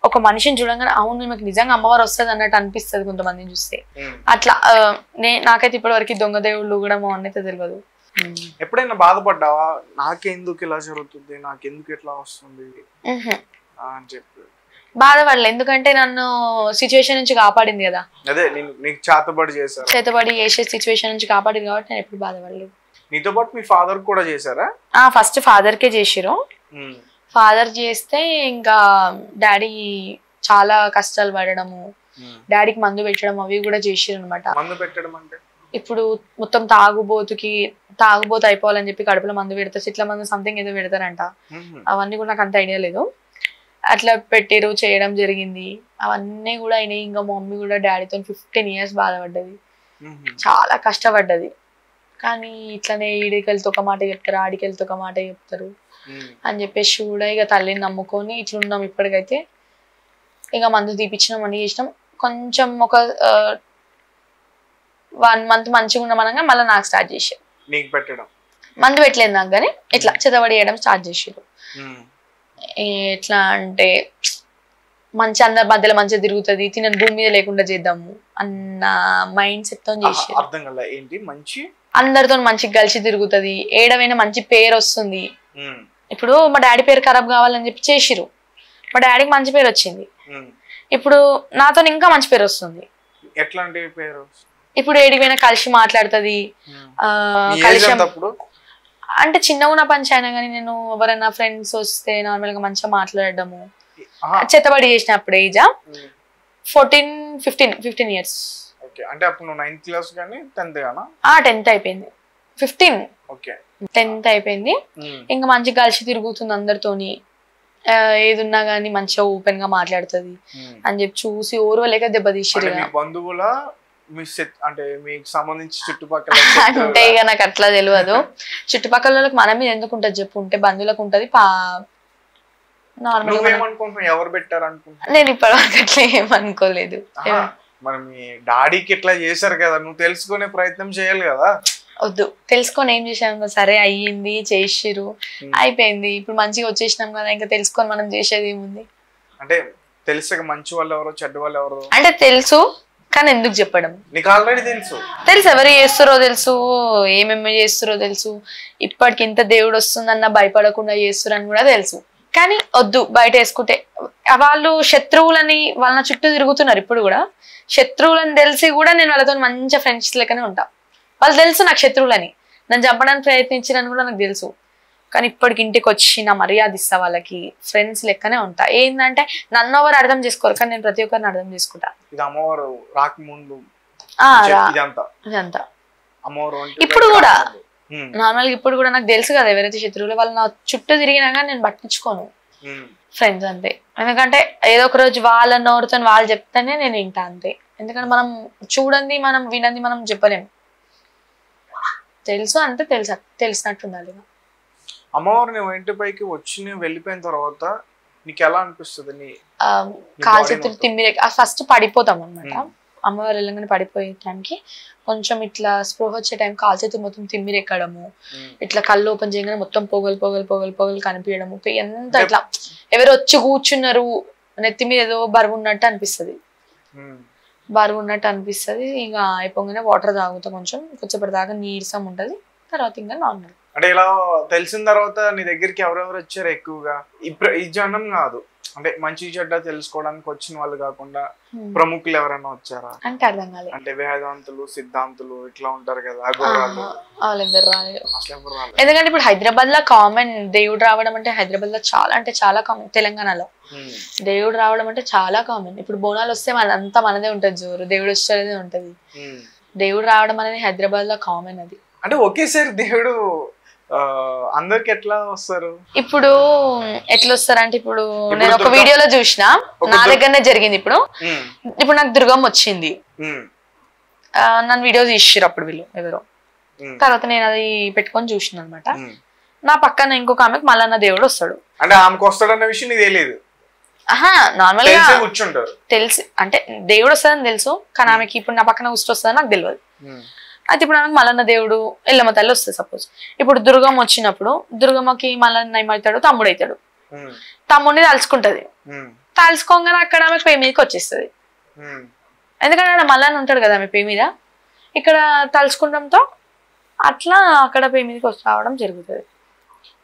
ఒక మనిషిని చూడంగానే అవును మీకు నిజంగా అమ్మవారు వస్తుంది అన్నట్టు అనిపిస్తుంది కొంతమందిని చూస్తే. అట్లా నాకైతే ఇప్పటి వరకు దొంగ దేవుళ్ళు కూడా అన్నైతే తెలియదు. ఎప్పుడైనా బాధపడ్డావా, నాకెందుకు ఇలా జరుగుతుంది, నాకెందుకు ఇట్లా వస్తుంది అని చెప్పి? బాధపడలే, ఎందుకంటే నన్ను సిచ్యువేషన్ నుంచి కాపాడింది కదా. అదే నీకు చేతబడి చేసే సిచ్యువేషన్ నుంచి కాపాడింది కాబట్టి నేను ఎప్పుడు బాధపడలేదు. నీతో పాటు మీ ఫాదర్ కూడా చేశారా? ఫస్ట్ ఫాదర్ కే చేసిరు. ఫాదర్ చేస్తే ఇంకా డాడీ చాలా కష్టాలు పడడము, డాడీకి మందు పెట్టడం అవి కూడా చేసిరు అనమాట. మందు పెట్టడం అంటే ఇప్పుడు మొత్తం తాగుబోతు అయిపోవాలని చెప్పి కడుపులో మందు పెడతారు, ఇట్లా మందు సంథింగ్ ఏదో పెడతారంట. అవన్నీ కూడా నాకు అంత ఐడియా లేదు. అట్లా పెట్టిరు, చేయడం జరిగింది. అవన్నీ కూడా అయినాయి. ఇంకా మమ్మీ కూడా డాడీతో 15 years బాధపడ్డది, చాలా కష్టపడ్డది. కానీ ఇట్లనే ఈడికెళ్తే ఒక మాట చెప్తారు, ఆడికెళ్తే ఒక మాట చెప్తారు అని చెప్పేసి కూడా ఇక తల్లిని నమ్ముకొని ఇట్లున్నాం. ఇప్పటికైతే ఇక మందు తీపిచ్చినాం, అన్ని చేసినాం. కొంచెం ఒక 1 month మంచిగా ఉన్నామనగా మళ్ళీ నాకు స్టార్ట్ చేసారు. మందు పెట్టలేదు నాకు, కానీ ఇట్లా చెదబడి వేయడం స్టార్ట్ చేసారు. ఎట్లా అంటే మంచి అందరి మధ్యలో మంచిగా తిరుగుతుంది, తినని భూమి మీద లేకుండా చేద్దాము అన్న మైండ్ సెట్ తో చేసారు. అందరితో మంచిగా కలిసి తిరుగుతుంది, ఏడవైనా మంచి పేరు వస్తుంది. ఇప్పుడు మా డాడీ పేరు ఖరాబ్ కావాలని చెప్పి చేసిరు, మా డాడీకి మంచి పేరు వచ్చింది. ఇప్పుడు నాతో ఇంకా మంచి పేరు వస్తుంది. ఎట్లాంటి పేరు? ఇప్పుడు ఏడిపోయినా కలిసి మాట్లాడుతుంది. కలిసి అంటే చిన్నగా ఉన్న పంచి అయినా కానీ నేను ఎవరైనా ఫ్రెండ్స్ వస్తే నార్మల్ గా మంచిగా మాట్లాడడము. చెత్తబడి చేసినప్పుడు ఏజ్ 14-15 years. ఓకే, అంటే అప్పుడు నువ్వు 9th క్లాస్ కానీ 10th గానా? 10th అయిపోయింది, 15. ఓకే, 10th అయిపోయింది. ఇంకా మంచిగా కలిసి తిరుగుతుంది అందరితోని, ఏది ఉన్నా గానీ మంచిగా ఓపెన్ గా మాట్లాడుతుంది అని చెప్పి చూసి ఓర్వలేక దెబ్బతీసిరు. బంధువుల అంటే మీకు సంబంధించి చుట్టుపక్కల అంటే ఇక నాకు అట్లా తెలియదు. చుట్టుపక్కల వాళ్ళకి మన మీద ఎందుకు ఉంటుంది చెప్పు, ఉంటే బంధువులకు ఉంటది. నార్మల్ ఎవరు పెట్టారు అనుకుంటా? నేను ఇప్పటివరకు అట్లా ఏమనుకోలేదు. మరి మీ డాడీకి ఇట్లా చేశారు కదా, నువ్వు తెలుసుకునే ప్రయత్నం చేయాలి కదా. వద్దు, తెలుసుకొని ఏం చేసాను, సరే అయ్యింది, చేసిరు, అయిపోయింది. ఇప్పుడు మంచిగా వచ్చేసినాం కదా, ఇంకా తెలుసుకొని మనం చేసేది ఏముంది? అంటే తెలుసు మంచి వాళ్ళు ఎవరో చెడ్డ వాళ్ళు ఎవరో అంటే తెలుసు, కానీ ఎందుకు చెప్పడం? నీకు ఆల్రెడీ తెలుసు ఎవరు చేస్తారో తెలుసు, ఏమేమి చేస్తారో తెలుసు. ఇప్పటికి ఇంత దేవుడు వస్తుందన్న భయపడకుండా చేస్తారని కూడా తెలుసు. కానీ వద్దు, బయట వేసుకుంటే వాళ్ళు శత్రువులని వాళ్ళ చుట్టూ తిరుగుతున్నారు. ఇప్పుడు కూడా శత్రువులని తెలిసి కూడా నేను వాళ్ళతో మంచిగా ఫ్రెండ్స్ లెక్కనే ఉంటా. వాళ్ళు తెలుసు నాకు శత్రువులని, నన్ను చంపడానికి ప్రయత్నించినని కూడా నాకు తెలుసు. కానీ ఇప్పటికి ఇంటికి వచ్చి నా మర్యాద ఇస్తా, వాళ్ళకి ఫ్రెండ్స్ లెక్కనే ఉంటా. ఏంటంటే నన్ను ఎవరు అర్థం చేసుకోరు, కానీ నేను ప్రతి ఒక్కరిని అర్థం చేసుకుంటా. ఇది అమ్మవారు రాకముందు ఇదంతా అమ్మవారు. ఇప్పుడు కూడా నార్మల్ గా ఇప్పుడు కూడా నాకు తెలుసు కదా ఎవరైతే శత్రువులు, వాళ్ళు నా చుట్టూ తిరిగినా కానీ నేను పట్టించుకోను. ఫ్రెండ్స్ అంతే. ఎందుకంటే ఏదో ఒక రోజు వాళ్ళ నోరుతో వాళ్ళు చెప్తేనే నేను వింటా అంతే. ఎందుకంటే మనం చూడండి, మనం వినండి, మనం చెప్పలేము. తెలుసు అంటే తెలిసినట్టు ఉండాలి. అమ్మవారు నువ్వు ఇంటిపైకి వచ్చి వెళ్ళిపోయిన తర్వాత నీకు ఎలా అనిపిస్తుంది? కాలు చేతులు తిమ్మిరే, ఫస్ట్ పడిపోతాం అనమాట. అమ్మవారు వెళ్ళగానే పడిపోయే టైంకి కొంచెం ఇట్లా స్పృహ వచ్చే టైం కాలు చేతులు మొత్తం తిమ్మిరెక్కడము, ఇట్లా కళ్ళు ఓపెన్ చేయగానే మొత్తం పొగలు పొగలు పొగలు పొగలు కనిపించడము, ఎంత ఇట్లా ఎవరు వచ్చి కూర్చున్నారు, నెత్తి మీద ఏదో బరువు ఉన్నట్టు అనిపిస్తుంది. ఇక అయిపోగానే వాటర్ తాగుతా, కొంచెం దాకా నీరసం ఉంటది. తర్వాత ఇంకా నార్మల్. అంటే ఇలా తెలిసిన తర్వాత నీ దగ్గరికి ఎవరెవరు వచ్చారు ఎక్కువగా? ఈ జనం కాదు, అంటే మంచి చెడ్డ తెలుసుకోవడానికి వచ్చిన వాళ్ళు కాకుండా ప్రముఖులు ఎవరైనా వచ్చారా? అంటే అర్థం కాలేదు. అంటే వేదాంతులు, సిద్ధాంతులు ఇట్లా ఉంటారు కదా, వాళ్ళెవరు రాలేదు. ఎందుకంటే ఇప్పుడు హైదరాబాద్ లో కామన్ దేవుడు రావడం అంటే, హైదరాబాద్ లో చాలా అంటే చాలా కామన్. తెలంగాణలో దేవుడు రావడం అంటే చాలా కామన్. ఇప్పుడు బోనాలు వస్తే అంతా మనదే ఉంటది జోరు, దేవుడు వచ్చేదే ఉంటది. దేవుడు రావడం అనేది హైదరాబాద్ లో కామన్. అది అంటే ఒకేసారి దేవుడు అందరికి ఎట్లా వస్తారు? ఇప్పుడు ఎట్లా వస్తారంటే, ఇప్పుడు నేను ఒక వీడియోలో చూసిన, నా దగ్గరనే జరిగింది. ఇప్పుడు నాకు దుర్గమ్మ వచ్చింది, నన్ను వీడియో తీసిర్రు అప్పుడు వీళ్ళు ఎవరో. తర్వాత నేను అది పెట్టుకొని చూసిన అనమాట. నా పక్కన ఇంకొక ఆమెకు మల్లన్న దేవుడు వస్తాడు. అంటే ఆమెకు వస్తాడన్న విషయం నీకు తెలియదు? నార్మల్ గా తెలిసి అంటే దేవుడు వస్తుందని తెలుసు, కానీ ఆమెకి ఇప్పుడు నా పక్కన ఉష్టి వస్తుందని నాకు తెలియదు. అయితే ఇప్పుడు ఆమెకు మల్లన్న దేవుడు, ఎల్లమ్మ తల్లి వస్తుంది సపోజ్. ఇప్పుడు దుర్గమ్మ వచ్చినప్పుడు దుర్గమ్మకి మల్లన్న ఏమవుతాడు, తమ్ముడు అవుతాడు. తమ్ముడిని తలుచుకుంటది, తలుచుకోగానే అక్కడ ఆమె పే మీదకి వచ్చేస్తుంది. ఎందుకంటే ఆడ మల్లన్న ఉంటాడు కదా ఆమె పే మీద. ఇక్కడ తలుచుకుంటంతో అట్లా అక్కడ పే మీదకి వచ్చి రావడం జరుగుతుంది.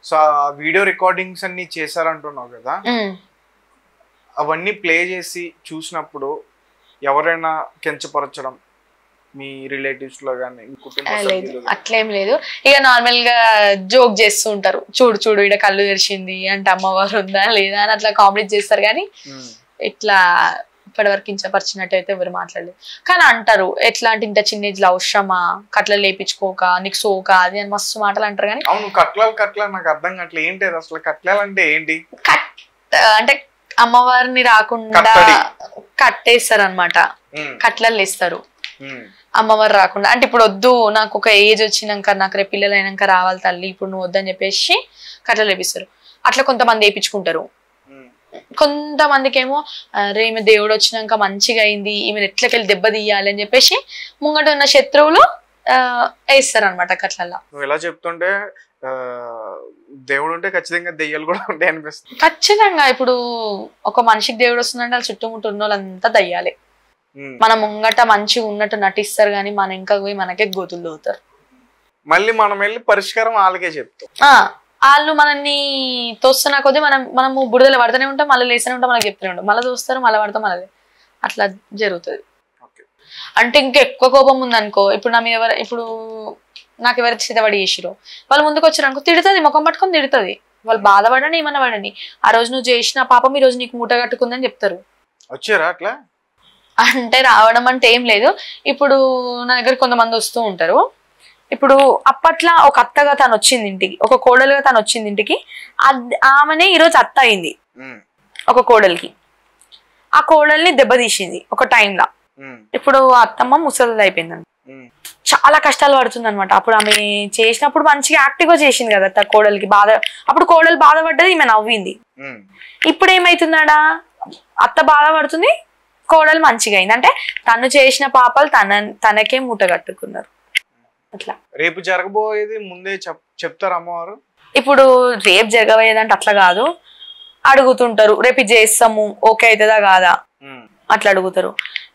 సో వీడియో రికార్డింగ్స్ అన్ని చేశారంటున్నావు కదా, అవన్నీ ప్లే చేసి చూసినప్పుడు ఎవరైనా కించపరచడం మీ రిలేటివ్స్ లో గానీ? లేదు, అట్లేం లేదు. ఇక నార్మల్ గా జోక్ చేస్తూ ఉంటారు, చూడు చూడు ఇక్కడ కళ్ళు తెరిచింది అంటే అమ్మవారు ఉందా లేదా అని అట్లా కామెడీ చేస్తారు. కానీ ఇట్లా ఇప్పటివరకు కించపరిచినట్టు అయితే ఎవరు మాట్లాడలేదు. కానీ అంటారు, ఎట్లా అంటే ఇంత చిన్న ఏజ్ లో అవసరమా, కట్లలు లేపించుకోక, నీకు సోక అది అని మస్తు మాటలు అంటారు. కానీ అవును, కట్ల నాకు అర్థం కావట్లేదు, ఏంటి అసలు కట్లలు అంటే ఏంటి? అంటే అమ్మవారిని రాకుండా కట్టేస్తారు అనమాట, కట్లలు వేస్తారు అమ్మవారు రాకుండా. అంటే ఇప్పుడు వద్దు, నాకు ఒక ఏజ్ వచ్చినాక, నాకు రేపు పిల్లలు అయినాక రావాలి తల్లి, ఇప్పుడు నువ్వు వద్దని చెప్పేసి కట్లలు వేపిస్తారు. అట్లా కొంతమంది వేయించుకుంటారు. కొంతమందికి ఏమో రే ఈమె దేవుడు వచ్చినాక మంచిగా అయింది, ఈమెను ఎట్లకెళ్ళి దెబ్బ తీయాలి అని చెప్పేసి ముంగట ఉన్న శత్రువులు వేస్తారు అనమాట కట్లల్లో. నువ్వు ఎలా చెప్తుంటే దేవుడు ఉంటే ఖచ్చితంగా దెయ్యాలు కూడా ఉంటాయి అనిపిస్తుంది. ఖచ్చితంగా ఇప్పుడు ఒక మనిషికి దేవుడు వస్తుందంటే వాళ్ళు చుట్టుముట్టు ఉన్న వాళ్ళంతా దయ్యాలే. మన ముంగట మంచిగా ఉన్నట్టు నటిస్తారు, కానీ మన ఇంకా పోయి మనకే గోతులు అవుతారు. మళ్ళీ మనం వెళ్ళి పరిష్కారం వాళ్ళకే చెప్తాం. వాళ్ళు మనల్ని తోస్తున్నా కొద్దీ మనము బురదలో పడుతూనే ఉంటాం, మళ్ళీ లేస్తూనే ఉంటాం, మనకి చెప్తూనే ఉంటాం, మళ్ళీ తోస్తారు, మళ్ళీ పడతాం, మళ్ళీ అట్లా జరుగుతుంది. అంటే ఇంకా ఎక్కువ కోపం ఉందనుకో, ఇప్పుడు నా మీద ఇప్పుడు నాకు ఎవరైతే చేతబడి చేసిరో వాళ్ళు ముందుకు వచ్చారు అనుకో, తిడుతుంది, ముఖం పట్టుకొని తిడుతుంది. వాళ్ళు బాధపడని ఏమన్నా పడని, ఆ రోజు నువ్వు చేసిన పాపం ఈ రోజు నీకు మూట కట్టుకుందని చెప్తారు. వచ్చారా అట్లా? అంటే రావడం అంటే ఏం లేదు. ఇప్పుడు నా దగ్గర కొంతమంది వస్తూ ఉంటారు. ఇప్పుడు అప్పట్లో ఒక అత్తగా తను వచ్చింది ఇంటికి, ఒక కోడలుగా తను వచ్చింది ఇంటికి, ఆమెనే ఈరోజు అత్త అయింది ఒక కోడలికి. ఆ కోడల్ని దెబ్బతీసింది ఒక టైంలో. ఇప్పుడు అత్తమ్మ ముసలిది అయిపోయిందండి, చాలా కష్టాలు పడుతుంది అనమాట. అప్పుడు ఆమె చేసినప్పుడు మంచిగా యాక్టివ్ గా చేసింది కదా కోడలికి బాధ. అప్పుడు కోడలు బాధపడ్డది, ఈమె నవ్వింది. ఇప్పుడు ఏమైతుందాడా, అత్త బాధపడుతుంది, కోడలు మంచిగా అయింది. అంటే తను చేసిన పాపాలు తనకే మూట కట్టుకున్నారు. అట్లా రేపు జరగబోయేది ముందే చెప్తారు అమ్మవారు. ఇప్పుడు రేపు జరగబోయేదంటే అట్లా కాదు, అడుగుతుంటారు రేపు ఇది చేస్తాము ఓకే అవుతుందా కాదా అట్లా అడుగుతారు.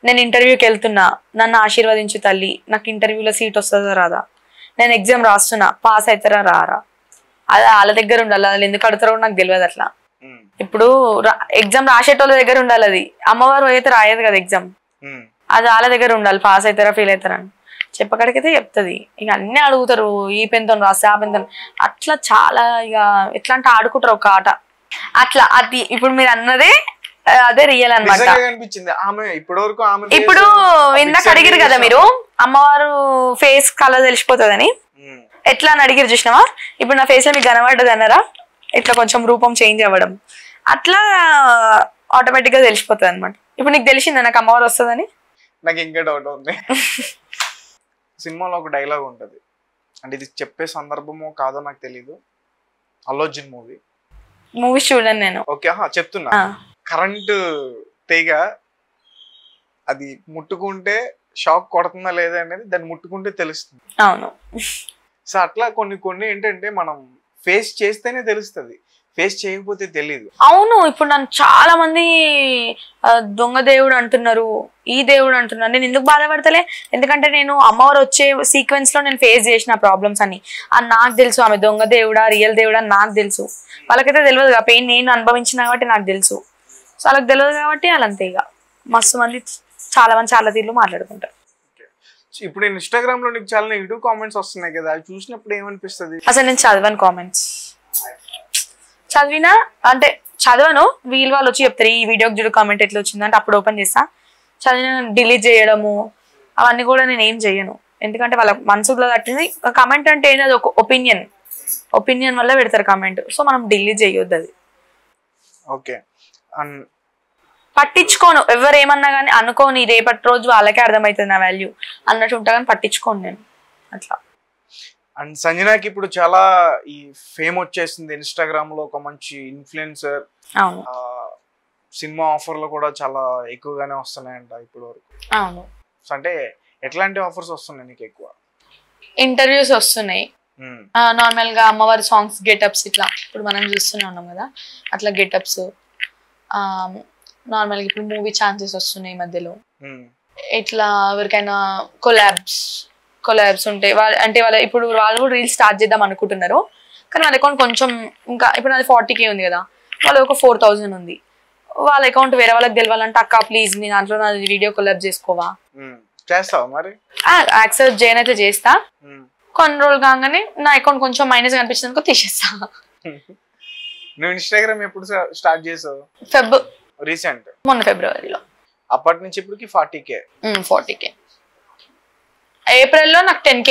నేను ఇంటర్వ్యూకి వెళ్తున్నా, నన్ను ఆశీర్వదించు తల్లి, నాకు ఇంటర్వ్యూలో సీట్ వస్తుందా రాదా, నేను ఎగ్జామ్ రాస్తున్నా పాస్ అవుతారా రారా, అది వాళ్ళ దగ్గర ఉండాలి. అది ఎందుకు అడుగుతారో నాకు తెలియదు. అట్లా ఇప్పుడు ఎగ్జామ్ రాసేటోళ్ళ దగ్గర ఉండాలి, అది అమ్మవారు అయితే రాయదు కదా ఎగ్జామ్, అది వాళ్ళ దగ్గర ఉండాలి. పాస్ అవుతారా ఫెయిల్ అవుతారా అని చెప్పకడికైతే చెప్తుంది. ఇక అన్ని అడుగుతారు, ఈ పెన్తో రాస్తే ఆ పెన్తో, అట్లా చాలా ఇక ఎట్లా అంటే ఆడుకుంటారు ఒక ఆట అట్లా. అది ఇప్పుడు మీరు అన్నదే అదే రియల్ అనమాట. ఇప్పుడు ఇందాక అడిగిరు కదా మీరు అమ్మవారు ఫేస్ కలర్ తెలిసిపోతుందని, ఎట్లా అని అడిగిరు చూసినావా. ఇప్పుడు నా ఫేస్ లో మీకు కనబడ్డది అన్నారా, ఇట్లా కొంచెం రూపం చేంజ్ అవ్వడం, అట్లా ఆటోమేటిక్ గా తెలిసిపోతుంది అనమాట. ఇప్పుడు నీకు తెలిసిందా నాకు అమ్మవారు వస్తుందని? నాకు ఇంకా డౌట్ ఉంది. సినిమాలో ఒక డైలాగ్ ఉంటది, అంటే ఇది చెప్పే సందర్భమో కాదో నాకు తెలీదు, అల్లు అర్జున్ మూవీస్ చూడండి నేను. ఓకే చెప్తున్నా, కరెంటు తీగ అది ముట్టుకుంటే షాక్ కొడుతుందా లేదా అనేది దాన్ని ముట్టుకుంటే తెలుస్తుంది. అవును. సో అట్లా కొన్ని ఏంటంటే మనం ఫేస్ చేస్తేనే తెలుస్తుంది, ఫేస్ చేయకపోతే తెలియదు. అవును. ఇప్పుడు నన్ను చాలా మంది దొంగ దేవుడు అంటున్నారు, ఈ దేవుడు అంటున్నారు. నేను ఎందుకు బాధపడతలే, ఎందుకంటే నేను అమ్మవారు వచ్చే సీక్వెన్స్ లో నేను ఫేస్ చేసిన ప్రాబ్లమ్స్ అని నాకు తెలుసు. ఆమె దొంగ దేవుడా రియల్ దేవుడా అని నాకు తెలుసు, వాళ్ళకైతే తెలియదు కదా. పెయిన్ నేను అనుభవించిన కాబట్టి నాకు తెలుసు. సో వాళ్ళకి తెలియదు కాబట్టి వాళ్ళంతే. ఇక మస్తు మంది చాలా మంది చాలా తీర్లు మాట్లాడుకుంటారు. ఇప్పుడు నేను ఇన్స్టాగ్రామ్ లో నీకు చాలా నెగిటివ్ కామెంట్స్ వస్తున్నాయి కదా, అవి చూసినప్పుడు ఏమనిపిస్తుంది? అసలు నేను చదవను కామెంట్స్, చదివినా అంటే చదవను. వీళ్ళు వాళ్ళు వచ్చి చెప్తారు ఈ వీడియోకి చూడు కామెంట్ ఎట్లా వచ్చిందంటే అప్పుడు ఓపెన్ చేస్తా. చదివిన డిలీట్ చేయడము అవన్నీ కూడా నేను ఏం చెయ్యను, ఎందుకంటే వాళ్ళ మనసులో తట్టింది. కమెంట్ అంటే ఏంటి, అది ఒక ఒపీనియన్ వల్ల పెడతారు కమెంట్. సో మనం డిలీట్ చేయొద్దు అది. ఓకే, పట్టించుకోను ఎవరు ఏమన్నా కానీ, అనుకోని రేపటి రోజు వాళ్ళకే అర్థమవుతుంది నా వాల్యూ అన్నట్టు ఉంటా, కానీ పట్టించుకోను నేను అట్లా. అండ్ సంజనాకి ఇప్పుడు చాలా ఈ ఫేమ్ వచ్చేసింది, ఇన్స్టాగ్రామ్ లో ఒక మంచి ఇన్ఫ్లుయెన్సర్, సినిమా ఆఫర్లు కూడా చాలా ఎక్కువగానే వస్తున్నాయంట ఇప్పుడు వరకు. అవును. అంటే ఎట్లాంటి ఆఫర్స్ వస్తున్నాయి నీకు? ఎక్కువ ఇంటర్వ్యూస్ వస్తున్నాయి, నార్మల్ గా అమ్మవారి సాంగ్స్ గెటప్స్, ఇట్లా ఇప్పుడు మనం చూస్తూనే ఉన్నాం కదా అట్లా గెటప్స్. నార్మల్ గా ఇప్పుడు మూవీ ఛాన్సెస్ వస్తున్నాయి ఈ మధ్యలో. ఇట్లా ఎవరికైనా కొలాబ్స్ ఉంటాయి అంటే వాళ్ళు ఇప్పుడు వాళ్ళు కూడా రీల్స్ స్టార్ట్ చేద్దాం అనుకుంటున్నారు, కానీ వాళ్ళ అకౌంట్ కొంచెం ఇంకా ఇప్పుడు నాది 40K ఉంది కదా, వాళ్ళది ఒక 4000 ఉంది. వాళ్ళ అకౌంట్ వేరే వాళ్ళకి తెలవాలంటే అక్క ప్లీజ్ నీ దాంట్లో నాది వీడియో కొలాబ్ చేసుకోవా, చేస్తావా మరి? యాక్సెప్ట్ చేయనైతే చేస్తా. కొన్ని రోజులు కాగానే నా అకౌంట్ కొంచెం మైనస్ కనిపించిందనుకో తీసేస్తా. నువ్వు ఇన్స్టాగ్రామ్ ఎప్పుడు స్టార్ట్ చేసావు? రీసెంట్ మొన్న ఫిబ్రవరిలో. అప్పటి నుంచి ఇప్పటికి 40K. ఏప్రిల్ లో నాకు 10K,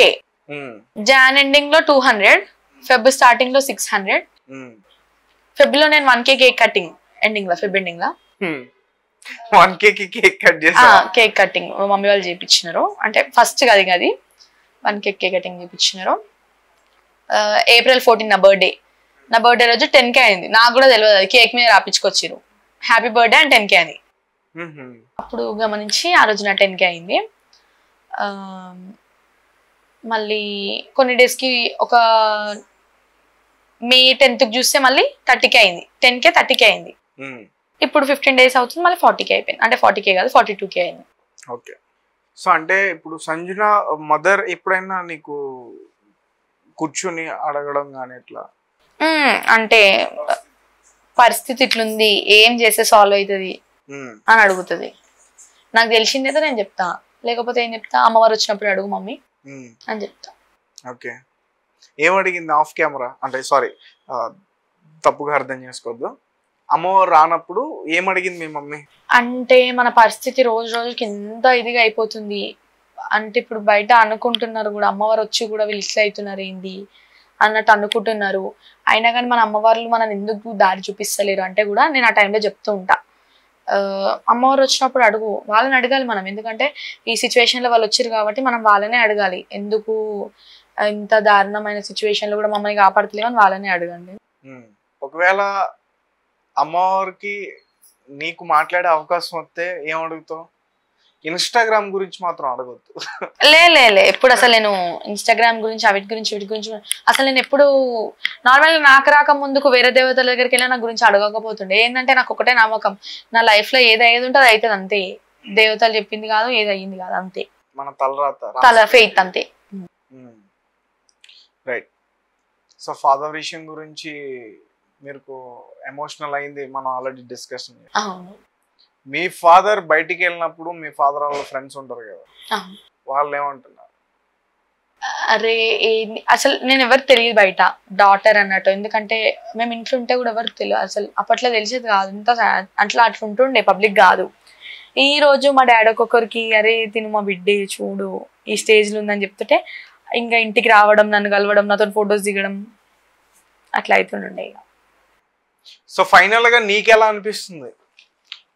జాన్ ఎండింగ్ లో 200, ఫెబ్ స్టార్టింగ్ లో 600, ఫెబ్ లో నేను 1K కేక్ కటింగ్ ఎండింగ్ లో, ఫెబ్ ఎండింగ్ లో 1K కేక్ కట్ చేసా. కేక్ కటింగ్ మమ్మీ వాళ్ళు చేయించినారు, అంటే ఫస్ట్ అది 1K కేక్ కటింగ్ చేయించినారు. ఏప్రిల్ 14 నా బర్త్డే రోజు 10K అయింది. నాకు కూడా తెలియదు, అది కేక్ మీద రాపించుకొచ్చిరు హ్యాపీ బర్త్డే అండ్ 10K అని. అప్పుడు గమనించి ఆ రోజు నా 10K అయింది. మళ్ళీ కొన్ని డేస్కి ఒక మే 10th చూస్తే మళ్ళీ 30K అయింది. 10K 30K అయింది. ఇప్పుడు 15 days అవుతుంది మళ్ళీ 40K అయిపోయింది. అంటే 40K కాదు 42K అయింది. ఓకే. సో అంటే ఇప్పుడు సంజన మదర్ ఎప్పుడైనా నీకు కూర్చుని అడగడం కానీ ఎట్లా, అంటే పరిస్థితి ఇట్లుంది ఏం చేస్తే సాల్వ్ అవుతుంది అని అడుగుతుంది. నాకు తెలిసిందేదో నేను చెప్తా, లేకపోతే ఏం చెప్తా, అమ్మవారు వచ్చినప్పుడు అడుగు మమ్మీ అని చెప్తా. ఓకే. ఏమడిగింది ఆఫ్ కెమెరా? అంటే సారీ తప్పుగా అర్థం చేసుకోవద్దు, అమ్మవారు రానప్పుడు ఏమడిగింది మీ మమ్మీ? అంటే మన పరిస్థితి రోజు రోజుకి ఎంత ఇదిగా అయిపోతుంది అంటే ఇప్పుడు బయట అనుకుంటున్నారు కూడా అమ్మవారు వచ్చి కూడా వీళ్ళు ఇట్లా అవుతున్నారు ఏంది అన్నట్టు అనుకుంటున్నారు. అయినా కానీ మన అమ్మవార్లు మనం ఎందుకు దారి చూపిస్తలేరు అంటే కూడా నేను ఆ టైంలో చెప్తూ ఉంటా, అమ్మవారు వచ్చినప్పుడు అడుగు, వాళ్ళని అడగాలి మనం. ఎందుకంటే ఈ సిచ్యువేషన్లో వాళ్ళు వచ్చారు కాబట్టి మనం వాళ్ళనే అడగాలి. ఎందుకు ఇంత దారుణమైన సిచ్యువేషన్లో కూడా మమ్మల్ని కాపాడతలేవు అని వాళ్ళనే అడగండి. ఒకవేళ అమ్మవారికి నీకు మాట్లాడే అవకాశం వస్తే ఏం అడుగుతావు? ఇన్స్టాగ్రామ్ గురించి మాత్రం అడగొద్దు. లే ఎప్పుడు అసలు నేను ఇన్స్టాగ్రామ్ గురించి వీటి గురించి అసలు నేను ఎప్పుడు నార్మల్గా నాకు రాక ముందుకు వేరే దేవతల దగ్గరికి వెళ్ళి నా గురించి అడగకపోతుండే. ఏంటంటే నాకు ఒకటే నమ్మకం, నా లైఫ్ లో ఏది అయ్యేది ఉంటే అది అవుతుంది అంతే. దేవతలు చెప్పింది కాదు, ఏది అయ్యింది కాదు, అంతే. మన తల ఫెయిత్ అంతే. రైట్. సో ఫాదర్ విషయం గురించి మీకు ఎమోషనల్ అయింది, మనం ఆల్రెడీ డిస్కషన్. మీ ఫాదర్ బయటికి వెళ్ళినప్పుడు మీ ఫాదర్ వాళ్ళ ఫ్రెండ్స్ ఉంటారు కదా, వాళ్ళు ఏమంటున్నారు? అరే అసలు నేను ఎవరు తెలియదు బయట డాటర్ అన్నట్టు. ఎందుకంటే మేము ఇంట్లో ఉంటే కూడా ఎవరు తెలియదు అసలు. అప్పట్లో తెలిసేది కాదు, ఇంత అట్లా ఉంటుండే, పబ్లిక్ కాదు. ఈ రోజు మా డాడీ ఒక్కొక్కరికి అరే తిను మా బిడ్డే చూడు ఈ స్టేజ్లో ఉందని చెప్తుంటే ఇంకా ఇంటికి రావడం, నన్ను కలవడం, నాతో ఫొటోస్ దిగడం అట్లా అవుతుండే. ఇక సో ఫైనల్ గా నీకు ఎలా అనిపిస్తుంది?